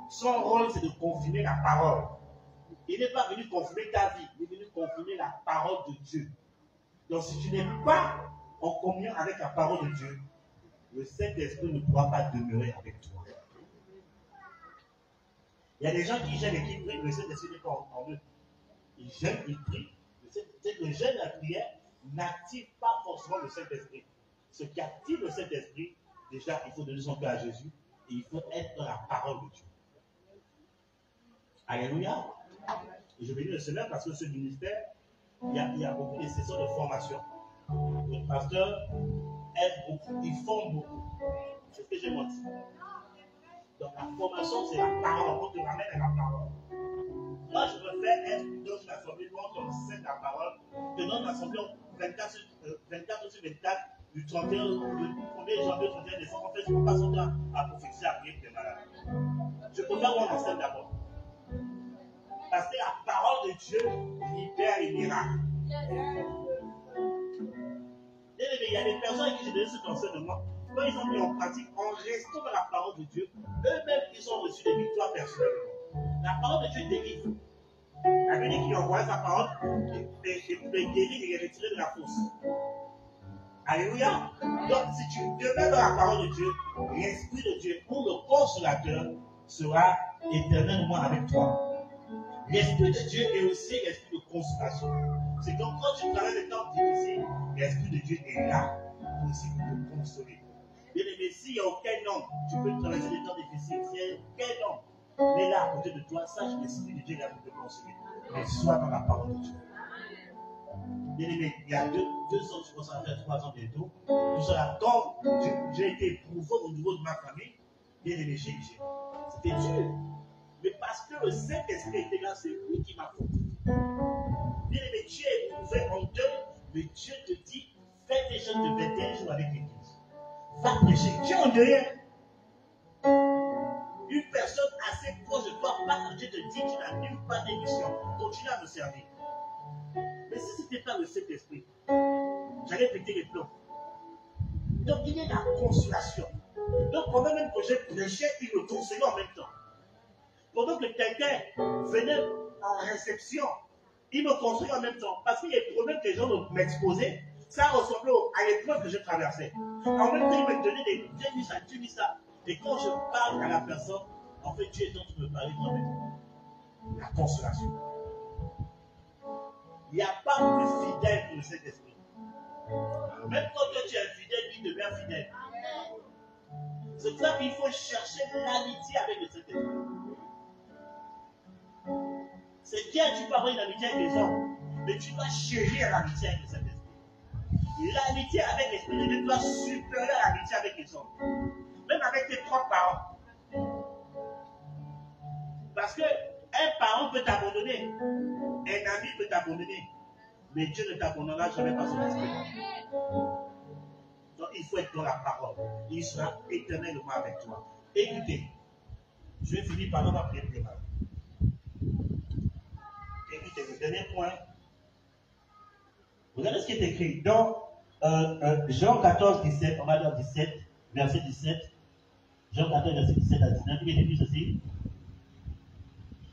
Son rôle, c'est de confirmer la parole. Il n'est pas venu confirmer ta vie, il est venu confirmer la parole de Dieu. Donc si tu n'es pas en communion avec la parole de Dieu, le Saint-Esprit ne pourra pas demeurer avec toi. Il y a des gens qui gênent et qui prient, le Saint-Esprit n'est pas en eux. Ils gênent, ils prient. Le jeûne et la prière n'active pas forcément le Saint-Esprit. Ce qui active le Saint-Esprit, déjà, il faut donner son cœur à Jésus et il faut être dans la parole de Dieu. Alléluia. Et je bénis le Seigneur parce que ce ministère, il y a beaucoup de sessions de formation. Le pasteur aide beaucoup, il forme beaucoup. C'est ce que j'ai menti. Donc la formation, c'est la parole. On te ramène à la parole. Moi, je préfère être dans une assemblée où on enseigne la parole que dans une assemblée 24 sur 24 du 31 au 1er janvier au 31 décembre. En fait, je ne peux pas son temps à prophétiser à prier pour les malades. Je préfère où on enseigne d'abord. Parce que la parole de Dieu libère les miracles. Il y a des personnes à qui j'ai donné cet enseignement. Quand ils ont mis en pratique, en restant dans la parole de Dieu, eux-mêmes, ils ont reçu des victoires personnellement. La parole de Dieu délivre. La Bible dit qu'il envoie sa parole et pouvait guérir et retirer de la fosse. Alléluia. Donc, si tu demeures dans la parole de Dieu, l'Esprit de Dieu, pour le consolateur, sera éternellement avec toi. L'Esprit de Dieu est aussi l'Esprit de consolation. C'est donc quand tu traverses des temps difficiles, l'Esprit de Dieu est là pour aussi te consoler. Bien aimé, s'il n'y a aucun homme, tu peux traverser des temps difficiles. S'il n'y a aucun homme, mais là à côté de toi, sache que l'Esprit de Dieu est là pour te consoler. Mais sois dans la parole de Dieu. Bien aimé, il y a 2 ans, je pense à faire 3 ans bientôt. Tout ça, quand j'ai été éprouvé au niveau de ma famille, bien aimé, c'était dur. Mais parce que le Saint-Esprit était là, c'est lui qui m'a fortifié. Bien aimé, Dieu est éprouvé en deuil, mais Dieu te dit, fais des jeunes de 21 jours avec l'Église. Va prêcher. Dieu en deuil. Une personne assez proche de toi, parce que Dieu te dit, tu n'as nulle part d'émission. Continue à me servir. Mais si ce n'était pas le Saint-Esprit, j'allais péter les plombs. Donc il y a la consolation. Donc pendant même que j'ai prêché, il me consolait en même temps. Pendant que quelqu'un venait en réception, il me consolait en même temps. Parce qu'il y a des problèmes que les gens m'exposaient, ça ressemblait à l'épreuve que je traversais. En même temps, il me donnait des tu dis ça. Et quand je parle à la personne, en fait, Dieu est en train de me parler moi-même. La consolation. Il n'y a pas plus fidèle que le Saint-Esprit. Même quand toi tu es infidèle, lui devient fidèle. C'est pour ça qu'il faut chercher l'amitié avec le Saint-Esprit. C'est bien, tu peux avoir une amitié avec les hommes, mais tu dois chérir l'amitié avec le Saint-Esprit. L'amitié avec l'Esprit de Dieu doit supérieure à l'amitié avec les hommes. Même avec tes propres parents. Parce qu'un parent peut t'abandonner, un ami peut t'abandonner, mais Dieu ne t'abandonnera jamais par son esprit. Donc il faut être dans la parole. Il sera éternellement avec toi. Écoutez, je vais finir par ma prière de mal. Écoutez, le dernier point. Regardez ce qui est écrit dans Jean 14, 17, on va dire 17, verset 17. Jean 14, verset 17 à 19, il est écrit ceci.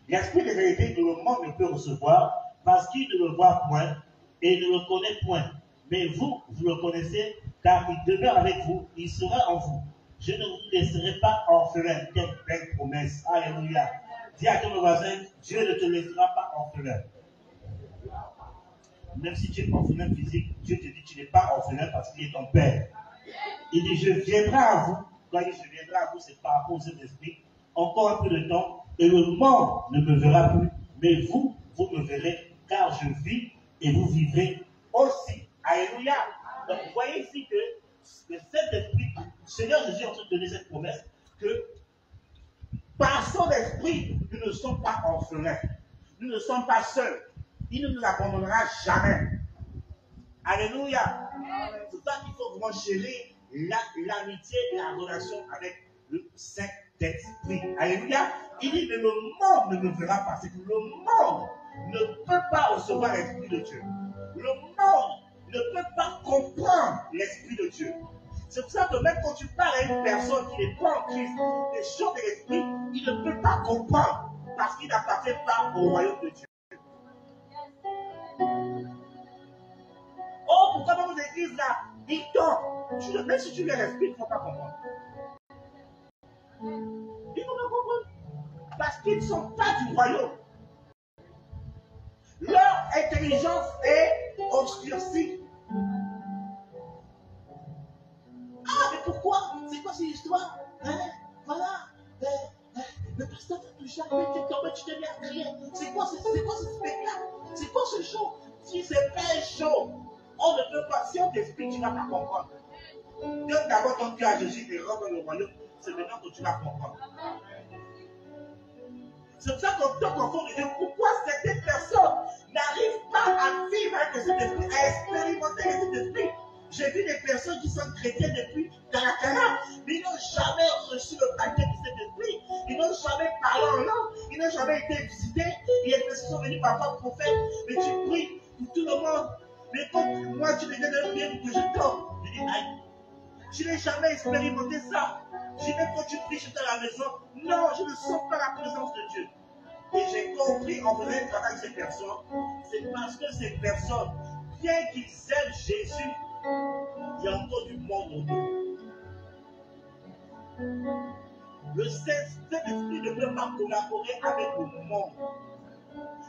L'esprit de vérité que le monde ne peut recevoir parce qu'il ne le voit point et ne le connaît point. Mais vous, vous le connaissez car il demeure avec vous, il sera en vous. Je ne vous laisserai pas orphelin. Quelle belle promesse. Alléluia. Dis à ton voisin, Dieu ne te laissera pas orphelin. Même si tu es orphelin physique, Dieu te dit tu n'es pas orphelin parce qu'il est ton Père. Il dit je viendrai à vous. Quand il dit je viendrai à vous, c'est par rapport au Saint-Esprit. Encore un peu de temps et le monde ne me verra plus. Mais vous, vous me verrez car je vis et vous vivrez aussi. Alléluia. Donc vous voyez ici que le Saint-Esprit, le Seigneur Jésus est en train de donner cette promesse que par son esprit, nous ne sommes pas orphelins. Nous ne sommes pas seuls. Il ne nous abandonnera jamais. Alléluia. C'est ça qu'il faut vraiment chérir l'amitié et la relation avec le Saint-Esprit. Alléluia. Il dit que le monde ne me verra pas. C'est que le monde ne peut pas recevoir l'Esprit de Dieu. Le monde ne peut pas comprendre l'Esprit de Dieu. C'est pour ça que même quand tu parles à une personne qui n'est pas en Christ, les choses de l'Esprit, il ne peut pas comprendre parce qu'il n'appartient pas au royaume de Dieu. Oh, pourquoi dans vos églises là, ils tombent. Même si tu les respectes, il ne faut pas comprendre. Il ne faut pas comprendre. Parce qu'ils ne sont pas du royaume. Leur intelligence est obscurcie. Ah, mais pourquoi? C'est quoi cette histoire? Voilà. Le pasteur t'a touché à quelqu'un, tu te mets à crier. C'est quoi ce spectacle? C'est quoi ce show? Si ce n'est pas un show, on ne peut pas. Si on t'explique, tu ne vas pas comprendre. Donne d'abord ton cœur à Jésus et rentre dans le royaume. C'est maintenant que tu vas comprendre. C'est pour ça qu'en tant qu'enfant de Dieu, pourquoi certaines personnes n'arrivent pas à vivre avec le Saint-Esprit, à expérimenter le Saint-Esprit? J'ai vu des personnes qui sont chrétiennes depuis Calacara, mais ils n'ont jamais reçu le baptême du Saint-Esprit. Ils n'ont jamais parlé en langue. Ils n'ont jamais été visités. Il y a des personnes qui sont venues parfois prophètes, mais tu pries pour tout le monde. Mais quand moi, tu me donnes bien que je tombe, je dis, aïe, je n'ai jamais expérimenté ça. Je dis, même quand tu pries, je suis à la maison. Non, je ne sens pas la présence de Dieu. Et j'ai compris en faisant un travail avec ces personnes, c'est parce que ces personnes, bien qu'ils aiment Jésus, il y a encore du monde en eux. Le Saint-Esprit ne peut pas collaborer avec le monde.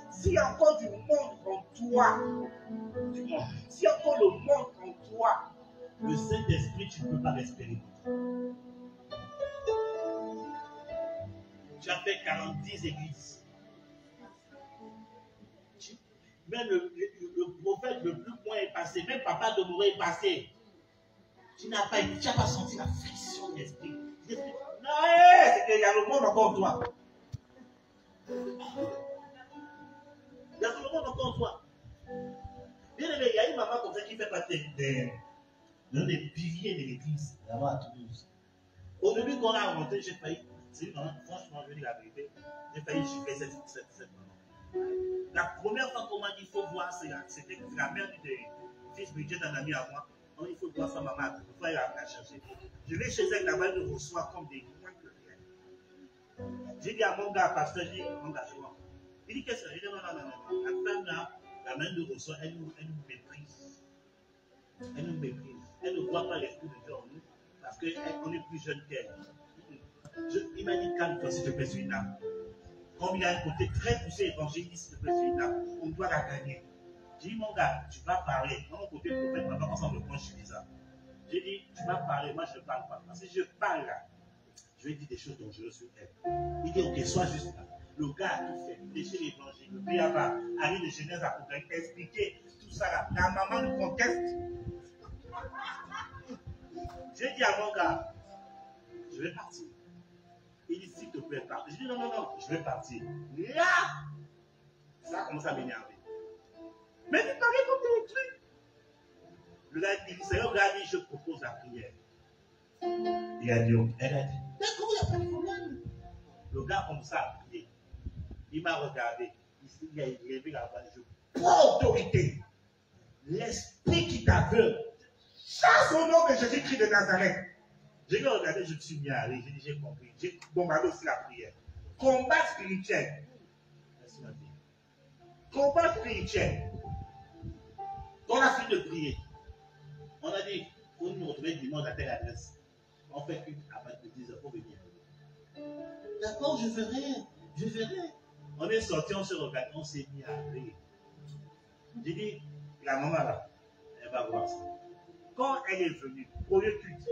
S'il y a encore du monde en toi, s'il y a encore le monde en toi, le Saint-Esprit, tu ne peux pas l'expérimenter. Tu as fait 40 églises. Même le prophète le plus loin est passé. Même Papa de Morée est passé. Tu n'as pas senti la friction de l'esprit. Non, c'est qu'il y a le monde encore en toi. Il y a tout le monde encore en toi. Bien aimé, il y a une maman comme ça qui fait partie des piliers de l'église, là-bas à Toulouse. Au début, quand on a rencontré, j'ai failli, c'est une maman, franchement, je vais dire la vérité, j'ai failli gifler cette maman. La première fois qu'on m'a dit, il faut voir, c'était la mère du fils Bridget, un ami à moi. Donc, il faut voir sa maman, il faut aller la chercher. Je vais chez elle, là-bas, elle me reçoit comme des moins que rien. J'ai dit à mon gars, pasteur, j'ai dit, mon gars, je vois. Il dit, qu'est-ce que c'est? Je dis, non. La femme là, la main de reçoit, elle nous méprise. Elle nous méprise. Elle ne voit pas l'esprit de Dieu en nous parce qu'on est plus jeune qu'elle. Il m'a dit, calme-toi, s'il te plaît, sur une âme. Comme il a un côté très poussé évangéliste, s'il te plaît, sur une âme, on doit la gagner. J'ai dit, mon gars, tu vas parler. Moi, mon côté prophète, ma maman, ça me prend, je suis bizarre. J'ai dit, tu vas parler, moi, je ne parle pas. Parce que si je parle là, je vais dire des choses dangereuses sur elle. Il dit, ok, sois juste là. Le gars a tout fait, prêcher l'évangile, le Béaba, aller de Genèse à Apocalypse, expliquer tout ça là. La maman nous conteste. J'ai dit à mon gars, je vais partir. Il dit, s'il te plaît, pars. Je dis, non, je vais partir. Là, ça commence à m'énerver. Mais tu parlais comme des trucs. Le gars dit, Seigneur, le gars dit, je propose la prière. Il a dit, elle a dit, d'accord, il n'y a pas de problème. Le gars comme ça a prié. Il m'a regardé. Il a levé la voix. Je prends autorité. L'esprit qui t'aveugle. Chasse au nom de Jésus-Christ de Nazareth. J'ai regardé, je me suis mis à rire. J'ai dit, j'ai compris. J'ai bombardé aussi la prière. Combat spirituel. Merci ma fille. Combat spirituel. On a fini de prier. On a dit, il faut nous retrouver dimanche à telle adresse. On fait une à partir de 10h, il faut venir. D'accord, je verrai. On est sorti, on se regarde, on s'est mis à rire. J'ai dit, la maman là, elle va voir ça. Quand elle est venue, premier culte,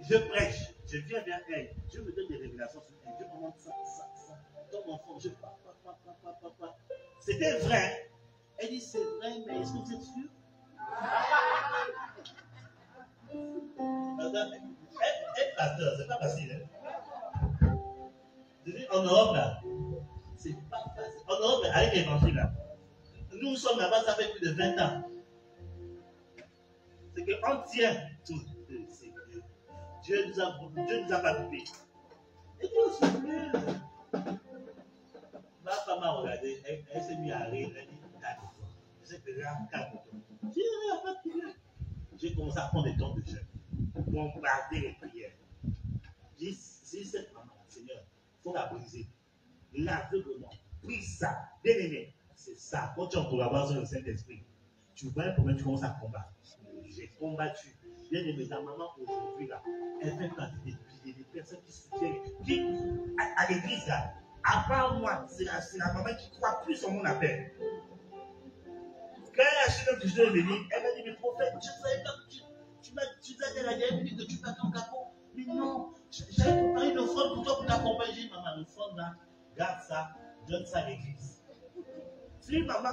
je prêche, je viens vers elle, Dieu me donne des révélations sur elle, Dieu me montre ça. Ton enfant, je parle. C'était vrai. Elle dit, c'est vrai, mais est-ce que vous êtes sûr? Être pasteur, c'est pas facile. Hein? En Europe, là, c'est pas facile. En Europe, avec l'évangile, là, nous sommes là-bas, ça fait plus de 20 ans. C'est qu'on tient tout. Dieu nous a pas coupé. Et Dieu aussi, ma femme m'a regardé, elle s'est mise à rire, elle dit, calme-toi. Je sais que là, calme-toi. J'ai dit, il n'y a pas de problème. J'ai commencé à prendre des temps de jeûne, bombarder les prières. J'ai dit, c'est cette maman, Seigneur, il faut la briser. L'aveuglement, brise ça. Bien aimé, c'est ça. Quand tu es en collaboration avec le Saint-Esprit, tu vois un problème, tu commences à combattre. J'ai combattu. Bien aimé, ta maman aujourd'hui, là, elle fait partie des personnes qui soutiennent, à l'église, là, à part moi, c'est la maman qui croit plus en mon appel. Quand elle a su que je dois venir, elle m'a dit, mais prophète, je ne savais pas que tu m'as dit la dernière minute que tu partais en capot. Mais non, j'avais préparé une offrande pour toi pour t'accompagner. J'ai dit, maman, l'offrande là, garde ça, donne ça à l'église. Si maman,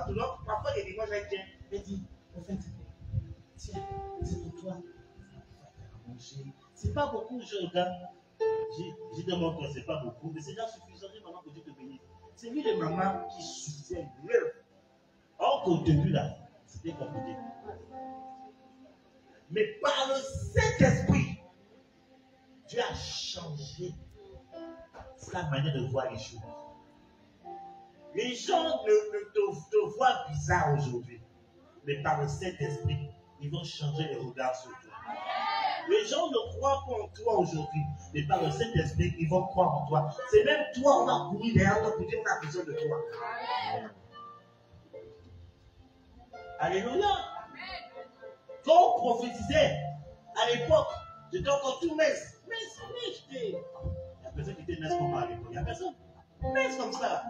parfois il y a des mois, elle dit, prophète, tiens, c'est pour toi. C'est pas beaucoup, je regarde. J'ai dans mon cœur, c'est pas beaucoup, mais c'est déjà suffisant, maman, pour Dieu te bénir. C'est lui les mamans qui soutiennent l'œuvre. Or, au début, là, c'était compliqué. Mais par le Saint-Esprit, Dieu a changé sa manière de voir les choses. Les gens te voient bizarre aujourd'hui, mais par le Saint-Esprit, ils vont changer les regards sur toi. Les gens ne croient pas en toi aujourd'hui, mais par le Saint-Esprit, ils vont croire en toi. C'est même toi, on va courir derrière toi pour dire qu'on a besoin de toi. Alléluia. Quand on prophétisait, à l'époque, j'étais encore tout mince. Il y a personne qui était mince comme moi à l'époque. Il n'y a personne. Mince comme ça.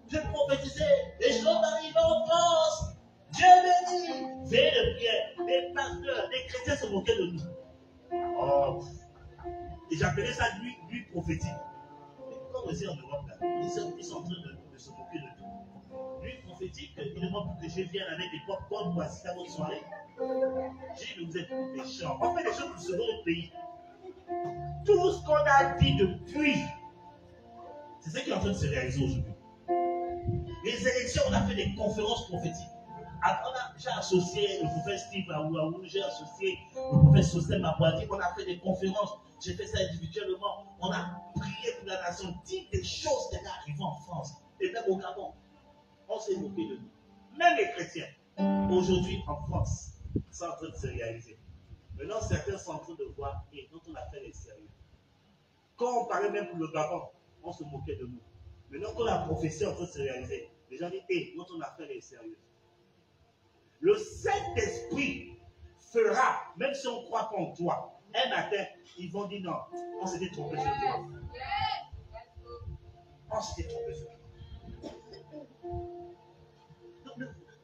Je prophétisais, les choses arrivent en France. Dieu bénit. Veillez de prière. Les pasteurs, les chrétiens se moquaient de nous. Oh. Et j'appelais ça nuit prophétique. Mais comme on dit en Europe, là, ils sont en train de se moquer de nous. Nuit prophétique. prophétique, il demande que je vienne avec des pop-corn pour assister à votre soirée. J'ai dit, vous êtes méchants. On fait des choses pour sauver notre pays. Tout ce qu'on a dit depuis, c'est ce qui est en train de se réaliser aujourd'hui. Les élections, on a fait des conférences prophétiques. J'ai associé le prophète Steve Aouaou, j'ai associé le prophète Sosem Abouadi, on a fait des conférences, j'ai fait ça individuellement, on a prié pour la nation, dit des choses qui arrivent en France, et même au Gabon. On s'est moqué de nous. Même les chrétiens, aujourd'hui en France, sont en train de se réaliser. Maintenant, certains sont en train de voir, et donc on a fait les sérieux. Quand on parlait même pour le Gabon, on se moquait de nous. Maintenant, quand la prophétie est en train de se réaliser, les gens disent, hé, notre affaire est sérieuse. Le Saint-Esprit fera, même si on croit pas en toi, un matin, ils vont dire non, on s'était trompé sur toi. On s'était trompé sur toi.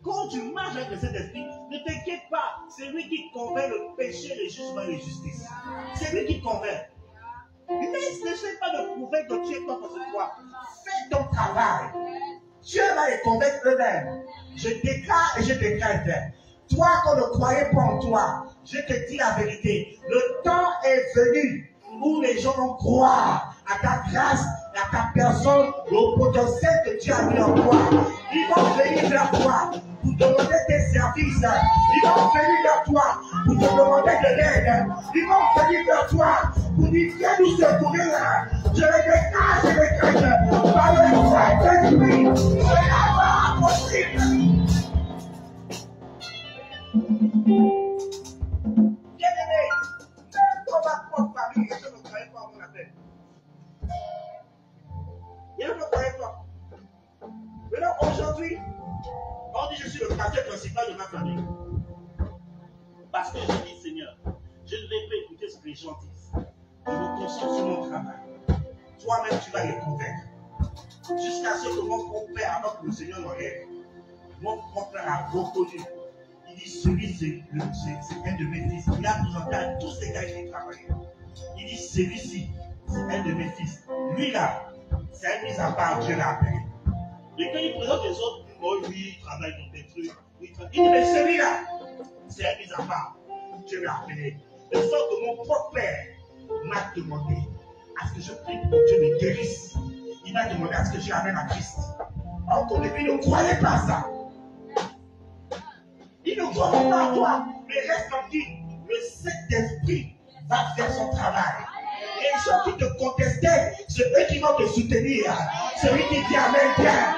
Quand tu marches avec le Saint-Esprit, ne t'inquiète pas, c'est lui qui convainc le péché, le jugement et la justice. C'est lui qui convainc. N'essaie pas de prouver que tu es contre toi. Fais ton travail. Dieu va les convaincre eux-mêmes. Je déclare et je déclare. Toi, qu'on ne croyait pas en toi, je te dis la vérité. Le temps est venu où les gens vont croire à ta grâce, à ta personne, au potentiel que Dieu a mis en toi. Ils vont venir vers toi pour te demander tes services. Ils vont venir vers toi pour te demander de l'aide. Ils vont venir vers toi pour dire viens nous secourir. Je les déclare, je les déclare. Par le Saint-Esprit, cela va possible. Bien-aimé, même dans ma propre famille, je ne croyais pas à mon appel. Il ne me croyait pas. Maintenant, aujourd'hui, on dit que je suis le pasteur principal de ma famille. Parce que je dis, Seigneur, je ne vais pas écouter ce que les gens disent. Je me concentre sur mon travail. Toi-même, tu vas les convaincre. Jusqu'à ce que mon propre-père, avant que le Seigneur l'enlève, mon propre-père a reconnu. Il dit, celui, c'est un de mes fils. Il a présenté à tous ces gars qui travaillent. Il dit, celui-ci, c'est un de mes fils. Lui-là, c'est un mis à part, Dieu l'a appelé. Et quand il présente les autres, oh lui, il travaille dans des trucs. Il dit, mais celui-là, c'est un mis à part, Dieu l'a appelé. De sorte que mon propre père m'a demandé à ce que je prie pour que Dieu me guérisse. Il m'a demandé à ce que je l'amène à Christ. Or, au début, il ne croyait pas à ça. Il ne croyait pas à toi. Mais reste tranquille. Le Saint-Esprit va faire son travail. Et les gens qui te contestaient, c'est eux qui vont te soutenir. Celui qui dit Amen, bien.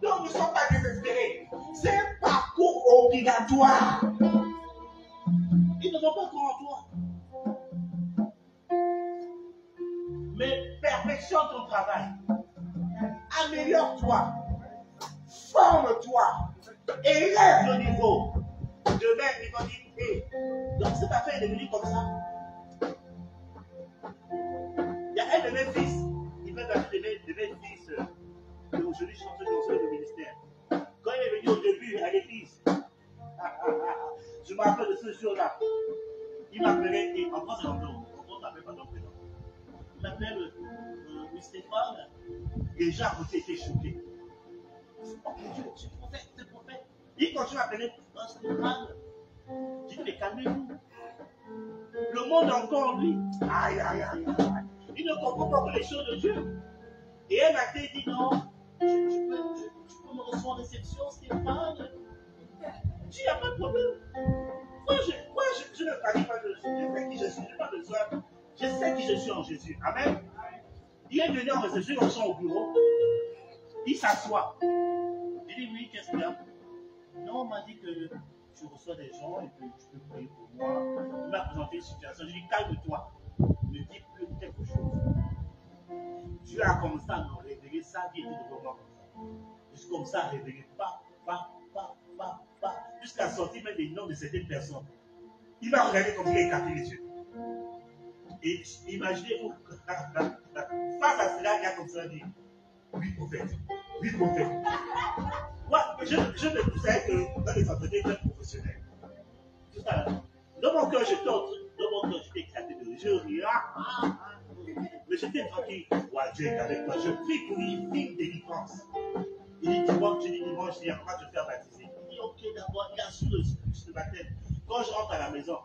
Donc, nous ne sommes pas désespérés. C'est un parcours obligatoire. Ils ne vont pas croire en toi. Mais perfectionne ton travail. Améliore-toi. Forme-toi. Élève le niveau. Demain, ils vont dire, hey, donc cette affaire est devenue comme ça. Il y a un de mes fils, il fait partie de mes fils, aujourd'hui je suis en train de lancer le ministère. Quand il est venu au début à l'église, je me rappelle de ce jour-là. Il m'appelait, et en France, on ne m'appelle pas ton prénom. Il m'appelle Stéphane, et Jean aussi était choqué. Oh mon Dieu, c'est prophète, c'est prophète. Il continue à appeler Stéphane. Je dis, mais calmez-vous. Le monde encore, lui, aïe, aïe, aïe, aïe. Il ne comprend pas les choses de Dieu. Et elle m'a dit, non, tu peux me recevoir en réception, Stéphane. Je dis, il n'y a pas de problème. Moi, je ne parie pas, je sais qui je suis, je n'ai pas besoin. Je sais qui je suis en Jésus. Amen. Il est venu en réception, ils sont au bureau. Il s'assoit. Je dis, oui, qu'est-ce qu'il y a? Non, on m'a dit que tu reçois des gens et que tu peux prier pour moi. Il m'a présenté une situation. Je dis, calme-toi. Ne dis plus quelque chose. Dieu a commencé à nous révéler sa vie et tout le monde. Juste comme ça, révéler pas. Jusqu'à sortir même les noms de certaines personnes. Il m'a regardé comme il a écarté les yeux. Et imaginez-vous, face à cela, il y a comme ça dit, oui, prophète. Oui, prophète. Moi, je me savais que dans les entretiens, je suis professionnel. Tout ça, dans mon cœur, j'étais éclaté de rire. Je ris. j'étais tranquille. Ouais, Dieu est avec toi. Je prie pour une vive délivrance. Il dit dimanche, je dis dimanche, je dis comment te faire baptiser. Il dit ok, d'abord, il a sous le baptême. Quand je rentre à la maison,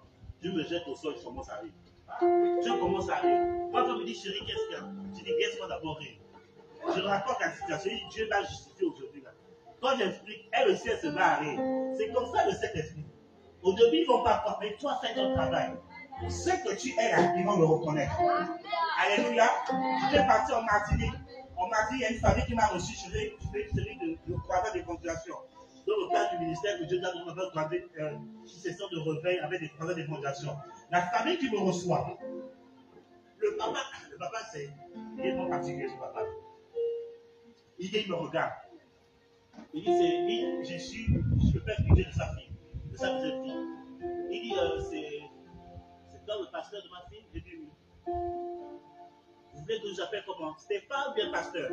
je me jette au sol, je commence à rire. Je commence à rire. Moi, quand me dit chérie, qu'est-ce qu'il y a? Je dis laisse-moi d'abord rire. Je raconte la situation. Je dis Dieu m'a justifié aujourd'hui. Là. Quand j'explique, elle aussi, elle se met à rire. C'est comme ça le Saint-Esprit. Au début, ils ne vont pas croire, mais toi, fais ton travail. Ce que tu es là, ils vont le reconnaître. Alléluia. J'étais parti en Martinique. On m'a dit, il y a une famille qui m'a reçu. Je fais celui de croisade des congrégations. Dans le cadre du ministère que Dieu a donné, on avait croisé une session de réveil avec des croisades des congrégations. La famille qui me reçoit, le papa c'est, il est non particulier, ce papa. Il me regarde. Il dit, je suis le père de sa fille, de sa petite fille. Il dit, c'est toi le pasteur de ma fille? J'ai dit oui. Vous voulez que je vous appelle comment? Stéphane ou bien pasteur?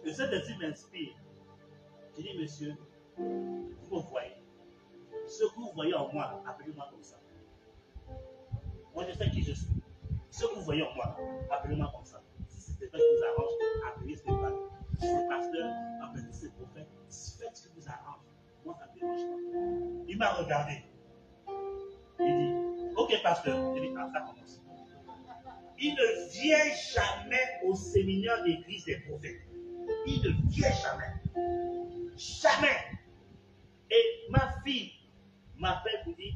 Le Saint-Esprit m'inspire. J'ai dit, monsieur, vous me voyez. Ce que vous voyez en moi, appelez-moi comme ça. Moi, je sais qui je suis. Ce que vous voyez en moi, appelez-moi comme ça. Si c'est Stéphane qui vous arrange, appelez Stéphane. Si c'est pasteur, appelez c'est prophète. Faites ce qui vous arrange. Moi, ça ne me dérange pas. Il m'a regardé. Il dit, ok, pasteur. J'ai dit, ah, ça commence. Il ne vient jamais au séminaire d'église des prophètes. Il ne vient jamais. Jamais. Et ma fille m'appelle pour dire,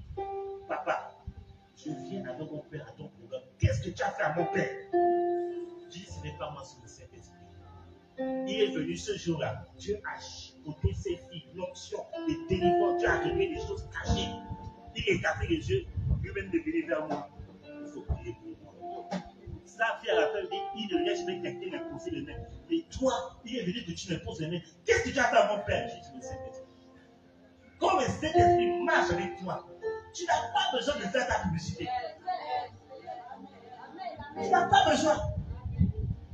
papa, je viens avec mon père à ton programme. Qu'est-ce que tu as fait à mon père? Je dis, ce n'est pas moi, c'est le Saint-Esprit. Il est venu ce jour-là. Dieu a chicoté ses filles, l'onction, les délivrants. Dieu a révélé des choses cachées. Il est tapé les yeux, lui-même de venir vers moi. Il faut prier pour moi. Sa fille à la fin dit, il ne laisse jamais quelqu'un m'imposer les mains. Et toi, il est venu que tu m'imposes les mains. Qu'est-ce que tu as fait à mon père? J'ai dit, le Saint-Esprit. Comme le Saint-Esprit marche avec toi, tu n'as pas besoin de faire ta publicité. Tu n'as pas besoin.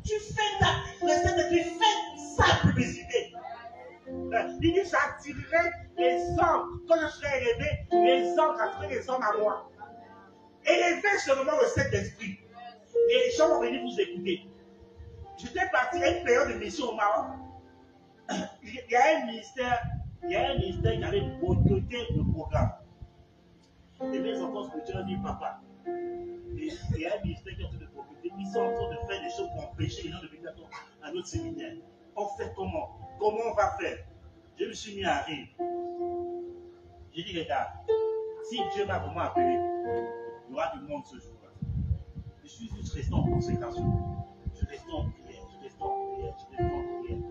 Tu fais le Saint-Esprit fait sa publicité. Il dit, j'attirerai les hommes. Quand je serai élevé, les hommes, j'attirerai les hommes à moi. Élevez seulement le Saint-Esprit. Les gens vont venir vous écouter. J'étais parti à une période de mission au Maroc. Il y a un ministère qui avait boycotté le programme. Et mes enfants spirituels ont dit, papa, il y a un ministère qui est en train de boycotter. Ils sont en train de faire des choses pour empêcher les gens de venir à notre séminaire. On fait comment? Comment on va faire? Je me suis mis à rire. J'ai dit, regarde, si Dieu m'a vraiment appelé, il y aura du monde ce jour-là. Je suis juste resté en consécration. Je reste en prière, je reste en prière, je reste en prière.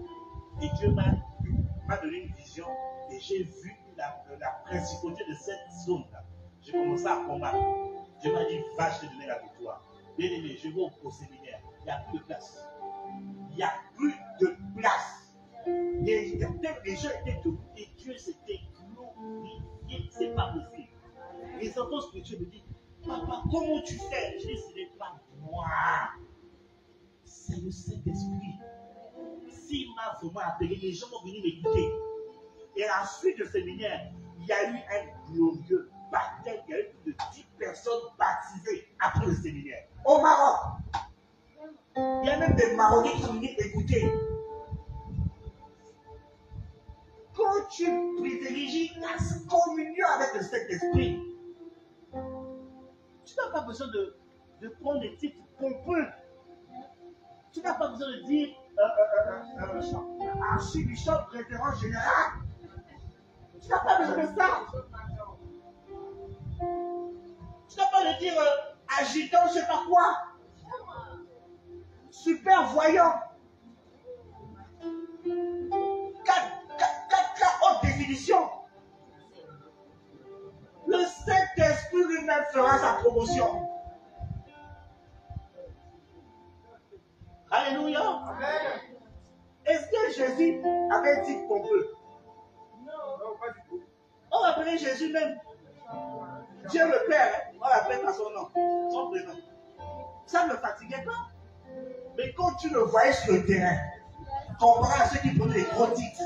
Et Dieu m'a donné une vision et j'ai vu la principauté de cette zone-là. J'ai commencé à combattre. Dieu m'a dit, va, je te donner la victoire. Bien aimé, je vais au séminaire. Il n'y a plus de place. Il n'y a plus de place. Les gens étaient debout et Dieu s'était glorifié. Ce n'est pas possible. Les enfants spirituels me disent, papa, comment tu fais? Je dis, ce n'est pas moi. C'est le Saint-Esprit. S'il m'a vraiment appelé, les gens vont venir m'écouter. Et à la suite du séminaire, il y a eu un glorieux baptême. Il y a eu plus de 10 personnes baptisées après le séminaire. Au Maroc. Il y a même des Marocains qui sont venus écouter. Quand tu privilégies la communion avec le Saint-Esprit, tu n'as pas besoin de prendre des titres pompeux. Tu n'as pas besoin de dire archibishop, référent général. Tu n'as pas besoin de ça. Tu n'as pas de dire agitant, je ne sais pas quoi. Super voyant. Quatre haute définition. Le Saint-Esprit lui-même fera sa promotion. Alléluia. Amen. Est-ce que Jésus avait dit pompeux? Non, pas du tout. On appelait Jésus même Dieu le Père. On l'appelle par son nom, son prénom. Ça ne le fatiguait pas. Mais quand tu le voyais sur le terrain, comparé à ceux qui prenaient les gros titres,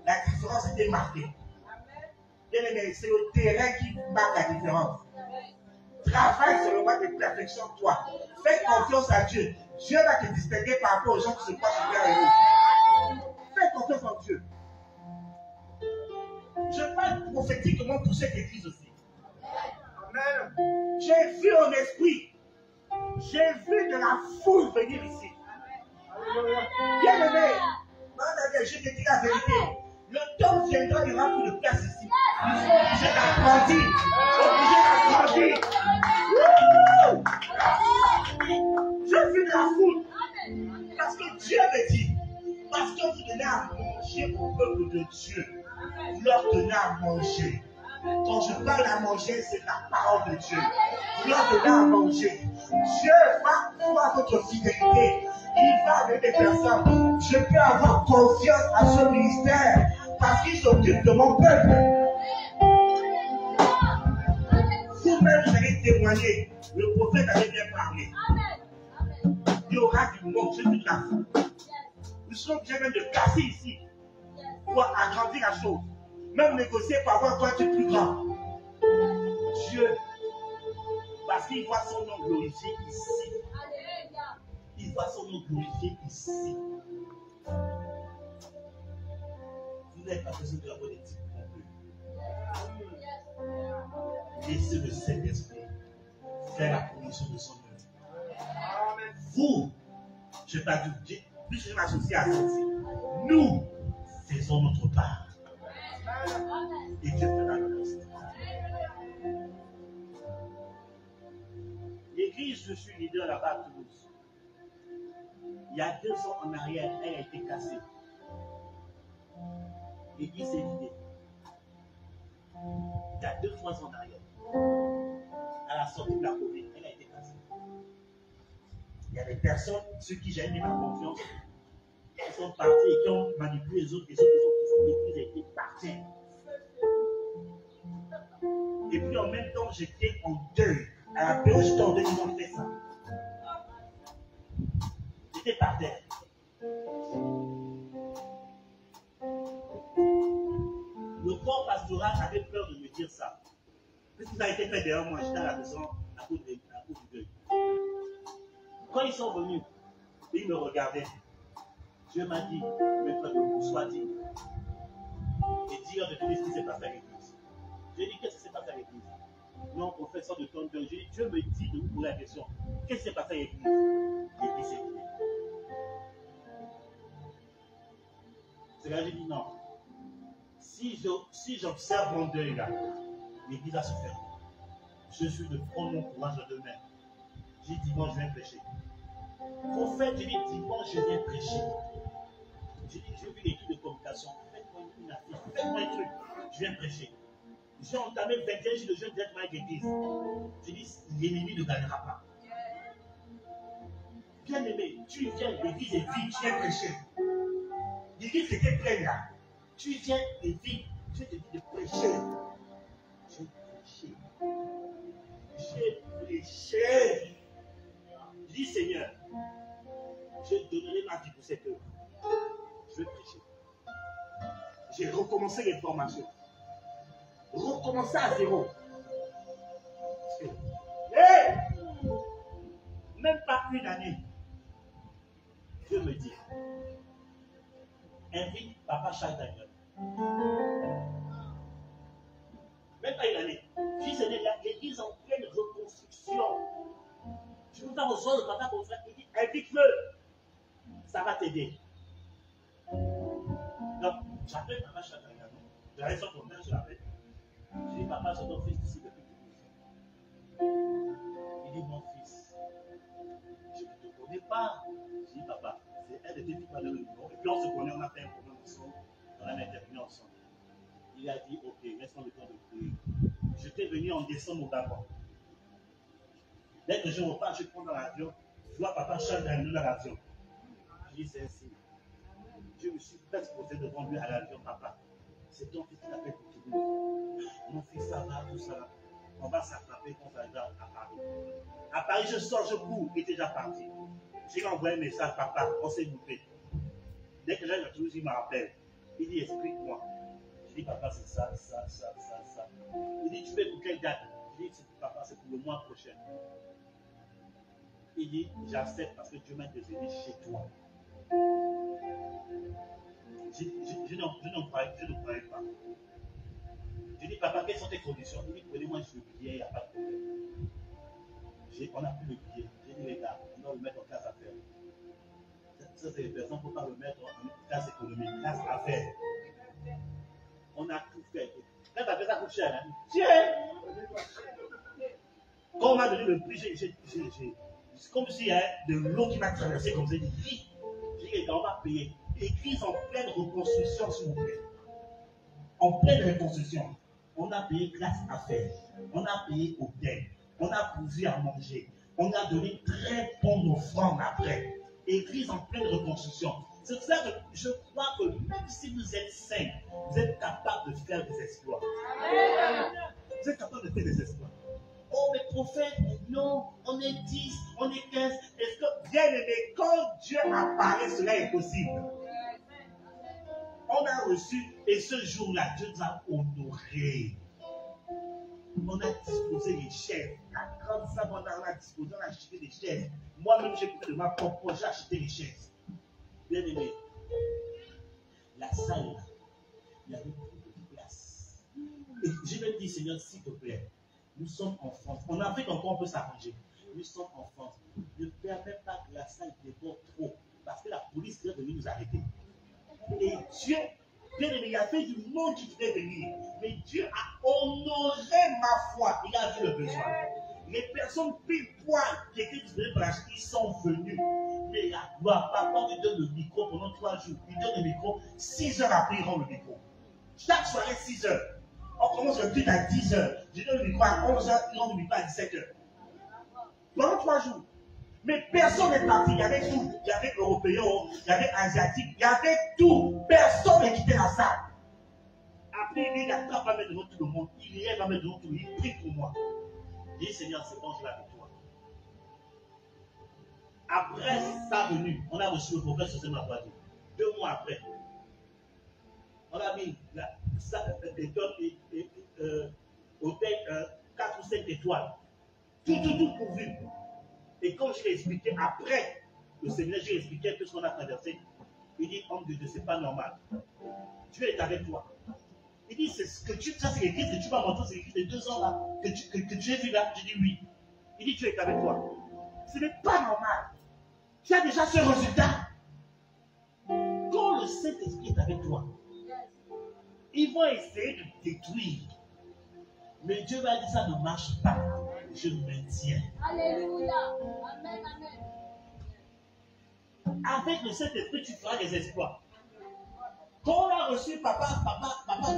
la différence était marquée. Bien aimé, c'est le terrain qui marque la différence. Travaille sur le voie de perfection de toi. Fais confiance à Dieu. Dieu va te distinguer par rapport aux gens qui se croient supérieurs. Fais confiance en Dieu. Je parle prophétiquement pour cette église aussi. Amen. J'ai vu en esprit. J'ai vu de la foule venir ici. Bien aimé, je te dis la vérité. Le temps viendra, il n'y aura plus de place ici. Ils sont obligés d'agrandir. J'ai vu de la foule. Parce que Dieu me dit, parce que vous donnez à manger au peuple de Dieu, vous leur donnez à manger. Quand je parle à manger, c'est la parole de Dieu. Vous leur donnez à manger. Dieu va voir votre fidélité. Il va avec des personnes. Je peux avoir confiance à ce ministère parce qu'il s'occupe de mon peuple. Vous-même, vous allez témoigner. Le prophète avait bien parlé. Il y aura du monde, je suis de la foule. Nous sommes obligés même de casser ici pour agrandir la chose. Même négocier pour avoir toi tu es plus grand. Dieu, parce qu'il voit son nom glorifié ici. Il voit son nom glorifié ici. Vous n'avez pas besoin de la politique non plus. Laissez le Saint-Esprit faire la promotion de son œuvre. Vous, je n'ai pas dit, puis je m'associe à ceci. Nous faisons notre part. Et Dieu fera le reste. L'église, je suis leader là-bas à Toulouse. Il y a 2 ans en arrière, elle a été cassée. L'église est vidée. Il y a 2-3 ans en arrière, à la sortie de la Covid, elle a été cassée. Il y a des personnes, ceux qui j'avais mis ma confiance, qui sont partis et qui ont manipulé les autres, et ceux qui sont l'église a été partie. Et puis en même temps, j'étais en deuil. À la période où j'étais en deuil, ils ont fait ça. J'étais par terre. Le corps pastoral avait peur de me dire ça. Qu'est-ce qui a été fait derrière moi? J'étais à la maison à cause du deuil. Quand ils sont venus, ils me regardaient. Dieu m'a dit, maître de vous soit dit. Et dire de tout ce qui s'est passé à l'église. J'ai dit, qu'est-ce qui s'est passé à l'église? Non, professeur de ton deuil. J'ai dit, Dieu me dit de vous poser la question. Qu'est-ce qui s'est passé à l'église? L'église est vidée. C'est là que j'ai dit non. Si j'observe mon deuil là, l'église va se faire. Je suis de prendre mon courage demain. J'ai dit dimanche, je viens prêcher. Prophète, j'ai dit dimanche, je viens prêcher. J'ai vu l'équipe de communication. Faites-moi une affiche, faites-moi un truc. Je viens prêcher. J'ai entamé 21 jours de jeûne directement avec l'église. J'ai dit l'ennemi ne gagnera pas. Bien aimé, tu viens, l'église est vide, tu viens prêcher. L'église était pleine là. Tu viens et vide. Dieu te dit de prêcher. J'ai prêché. J'ai prêché. Je dis Seigneur, je donnerai ma vie pour cette œuvre. Je vais prêcher. J'ai recommencé les formations. Recommencer à zéro. Hey! Même pas une année. Dieu me dit, invite Papa Charles Daniel. Même pas une année. Je dis, c'est l'église en pleine reconstruction. Je vous en reçois le papa pour faire. Il dit, invite-le. Ça va t'aider. Donc, j'appelle Papa Charles Daniel. J'avais son contact, je l'appelle. Je dis, papa, c'est ton fils ici depuis Toulouse. Il dit, mon fils, je ne te connais pas. Je dis, papa, c'est elle de tes filles dans le numéro. Et puis on se connaît, on a fait un problème ensemble, on a intervenu ensemble. Il a dit, ok, laisse-moi le temps de prier. Je t'ai venu en décembre au Gabon. Dès que je repars, je prends dans l'avion, je vois papa Charles Daniel dans l'avion. Je dis, c'est ainsi. Je me suis presque posé devant lui à l'avion, papa. C'est ton fils qui t'appelle pour Toulouse. Mon fils, ça va, tout ça. On va s'attraper quand ça va à Paris. À Paris, je sors, je cours, il était déjà parti. J'ai envoyé un message, papa, on s'est loupé. Dès que j'arrive à Toulouse, il me rappelle. Il dit, explique-moi. Je dis, papa, c'est ça. Il dit, tu fais pour quelle date? Je dis, papa, c'est pour le mois prochain. Il dit, j'accepte parce que Dieu m'a désigné chez toi. Je ne croyais pas. Je dis, papa, quelles sont tes conditions? Il dit, prenez-moi le billet, il n'y a pas de problème. On a pris le billet. J'ai dit, les gars, on doit le mettre en classe affaires. Ça, c'est les personnes, il ne faut pas le mettre en classe économique, classe affaires. On a tout fait. Quand tu as fait ça, coûte cher. Hein? Tiens! Quand on m'a donné le prix, c'est comme s'il y a de l'eau qui m'a traversé comme ça. J'ai dit, on va payer. Église en pleine reconstruction, s'il vous plaît. En pleine reconstruction. On a payé classe affaires. On a payé hôtel. On a pourvu à manger. On a donné très bonne offrande après. Église en pleine reconstruction. C'est pour ça que je crois que même si vous êtes saints, vous êtes capable de faire des exploits. Vous êtes capable de faire des exploits. Oh, mais prophète, non, on est 10, on est 15. Est-ce que, bien aimé, quand Dieu apparaît, cela est possible? On a reçu, et ce jour-là, Dieu nous a honorés. On a disposé les chaises. La grande salle, on a disposé, on a acheté des chaises. Moi-même, j'ai coupé de ma propre poche, j'ai acheté les chaises. Bien aimé, la salle, là, il y avait beaucoup de place. Et j'ai même dit, Seigneur, s'il te plaît, nous sommes en France. En Afrique encore, on peut s'arranger. Nous sommes en France. Ne permets pas que la salle déborde trop. Parce que la police vient venir nous arrêter. Et Dieu, bien aimé, il y avait du monde qui devait venir. Mais Dieu a honoré ma foi. Il a vu le besoin. Les personnes pile poil qui étaient disponibles pour l'acheter, ils sont venus. Mais la gloire, papa lui donne le micro pendant 3 jours. Il donne le micro. 6 heures après, il rend le micro. Chaque soirée, 6 heures. On commence le culte à 10 heures. Je donne le micro à 11 heures, il rend le micro à 17 heures. Pendant 3 jours. Mais personne n'est parti. Il y avait tout. Il y avait Européens, il y avait Asiatiques, il y avait tout. Personne n'est quitté la salle. Après, il n'a pas mettre devant tout le monde. Il est va mettre devant tout le monde. Il prie pour moi. Je dis, Seigneur, c'est bon, je vais avec toi. Après sa venue, on a reçu le prophète sur ma voiture. 2 mois après, on a mis hôtel 4 ou 5 étoiles. Tout pourvu. Et comme je l'ai expliqué après le séminaire, j'ai expliqué tout ce qu'on a traversé. Il dit, homme de Dieu, c'est pas normal. Dieu est avec toi. Il dit, c'est ce que ça c'est l'église que tu vas montrer, c'est l'église de 2 ans là, que tu as vu là. Je dis oui. Il dit, Dieu est avec toi. Ce n'est pas normal. Tu as déjà ce résultat. Quand le Saint-Esprit est avec toi, ils vont essayer de te détruire. Mais Dieu va dire, ça ne marche pas. Je maintiens. Alléluia. Amen, amen. Avec le Saint-Esprit, tu feras des exploits. Quand on a reçu papa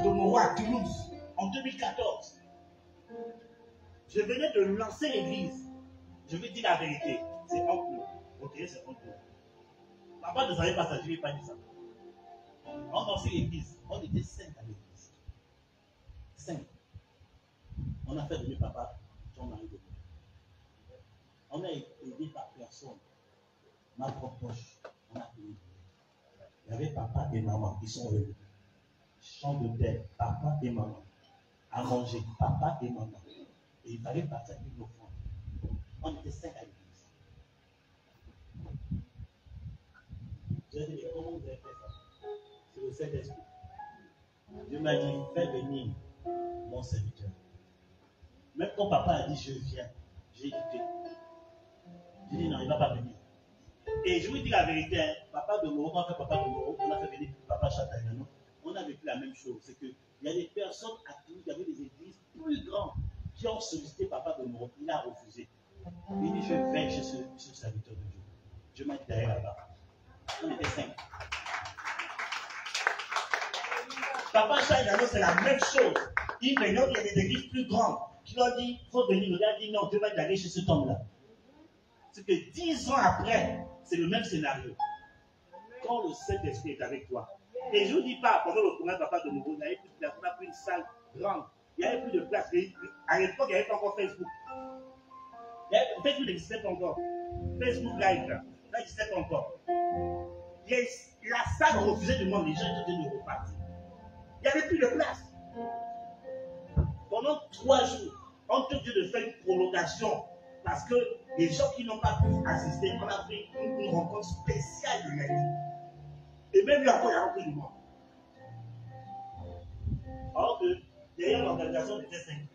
Domoro à Toulouse en 2014, je venais de lancer l'église. Je vais dire la vérité. C'est honteux. Ok, c'est honteux. Papa ne savait pas ça, je ne lui ai pas dit ça. On lançait l'église. On était 5 à l'église. 5. On a fait venir papa, son mari de moi. On a aidé par personne. Ma propre poche, on a payé. Il y avait papa et maman, ils sont venus. Champ de terre, papa et maman. À manger, papa et maman. Et il fallait partir avec nos enfants. On était 5 à l'église. J'ai dit, comment vous avez fait ça? C'est le Saint-Esprit. Dieu m'a dit, fais venir mon serviteur. Même quand papa a dit, je viens, j'ai écouté. J'ai dit, non, il ne va pas venir. Et je vous dis la vérité, hein, papa de Moro, on a fait papa de Moro, on a fait venir papa Chatagano, on a vécu la même chose. C'est qu'il y a des personnes à qui il y avait des églises plus grandes qui ont sollicité papa de Moro. Il a refusé. Il dit, je vais chez ce serviteur de Dieu. Je m'ai dit derrière là-bas. On était 5. Papa Chatagano, c'est la même chose. Il y a des églises plus grandes qui leur dit, il faut venir. Le gars dit, non, Dieu va aller chez cet homme-là. C'est que 10 ans après, c'est le même scénario. Quand le Saint-Esprit est avec toi. Et je ne vous dis pas, pendant le programme papa de nouveau, on a pris une salle grande. Il n'y avait plus de place. À l'époque, il n'y avait pas encore Facebook. Facebook n'existait pas encore. Facebook Live, là n'existait pas encore. La salle refusait de demander, les gens étaient de repartir. Il n'y avait plus de place. Pendant 3 jours, On te dit de faire une prolongation parce que les gens qui n'ont pas pu assister, on a fait une rencontre spéciale de lundi. Et même lui encore, il a rentré du mois. Or que derrière l'organisation des T5,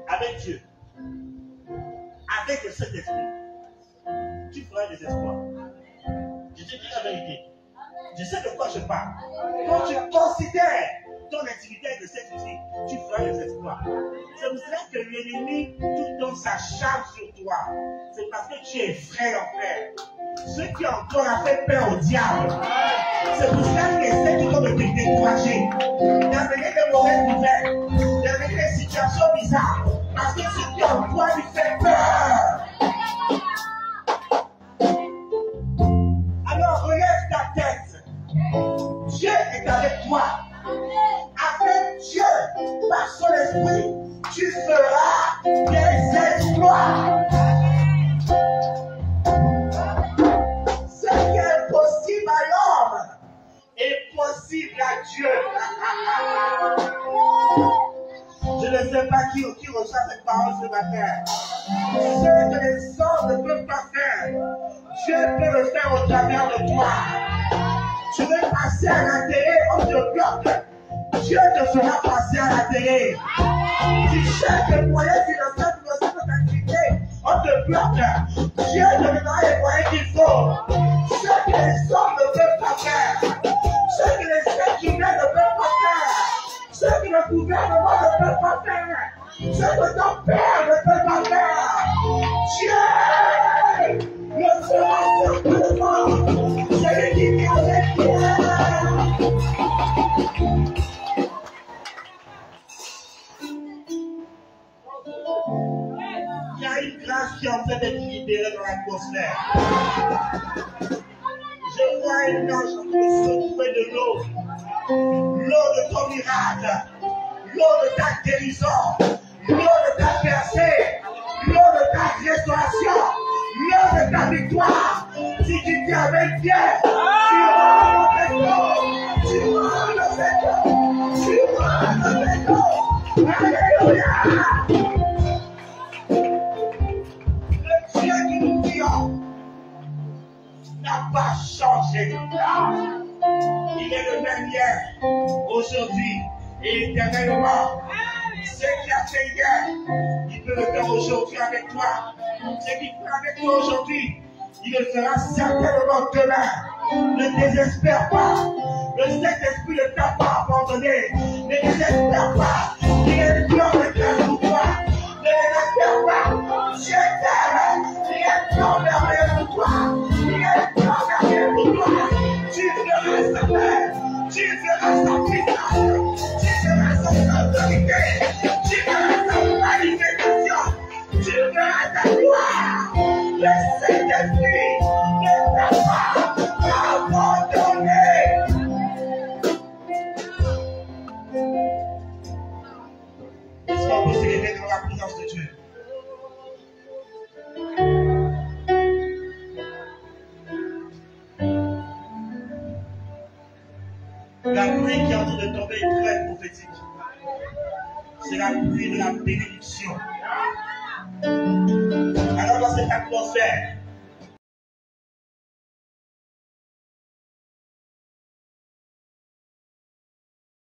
avec Dieu, avec le Saint-Esprit, tu feras des espoirs. Je te dis la vérité. Je sais de quoi je parle. Quand tu considères ton intimité avec le Saint-Esprit, tu feras des espoirs. C'est pour cela que l'ennemi tout dans sa charge sur toi. C'est parce que tu es frère en frère. Ce qui encore a fait peur au diable. C'est pour cela qu'il essaie toujours de te décourager, d'amener des mauvaises nouvelles, d'amener des situations bizarres. Parce que ce qui en toi lui fait peur. Alors relève ta tête. Dieu est avec toi. Avec Dieu, par son esprit, tu feras des exploits. Ce qui est possible à l'homme est possible à Dieu. Je ne sais pas qui reçoit cette parole ce matin. Ce que les hommes ne peuvent pas faire, Dieu peut le faire au travers de toi. Tu veux passer à la télé, on te bloque. Dieu te fera passer à la télé. Tu cherches des moyens financiers pour notre activité, on te bloque. Dieu te donnera les moyens qu'il faut. Ce que les hommes ne peuvent pas faire, ce que les êtres humains ne peuvent pas faire, ce que le gouvernement ne peut pas faire, ce que ton père ne peut pas faire, Dieu le fera certainement. Celui qui vient avec toi. Il y a une grâce qui est en train d'être libérée dans l'atmosphère. Je vois un ange en train de secouer de l'eau. L'eau de ton miracle. L'eau de ta guérison. L'eau de ta percée. L'eau de ta restauration. L'eau de ta victoire. Si tu tiens avec Dieu, tu auras le véto. Tu auras le véto. Tu auras le véto. Alléluia. Le Dieu qui nous prions n'a pas changé. Il est le même hier, aujourd'hui et éternellement. Ce qu'il a fait hier, il peut le faire aujourd'hui avec toi. Ce qu'il fait avec toi aujourd'hui, il le fera certainement demain. Ne désespère pas. Le Saint-Esprit ne t'a pas abandonné. Ne désespère pas. Il est plein de grâce pour toi. Ne désespère pas. Dieu t'aime. Il est plein de merveilleux pour toi. Il est plein de merveilleux pour toi. Tu feras sa paix. Tu feras sa puissance. Tu feras son autorité. Tu feras sa manifestation. Tu feras ta gloire. Le Saint-Esprit ne t'a pas abandonné. Est-ce qu'on peut s'élever dans la présence de Dieu? La pluie qui est en train de tomber est très prophétique. C'est la pluie de la bénédiction. Alors dans cette atmosphère,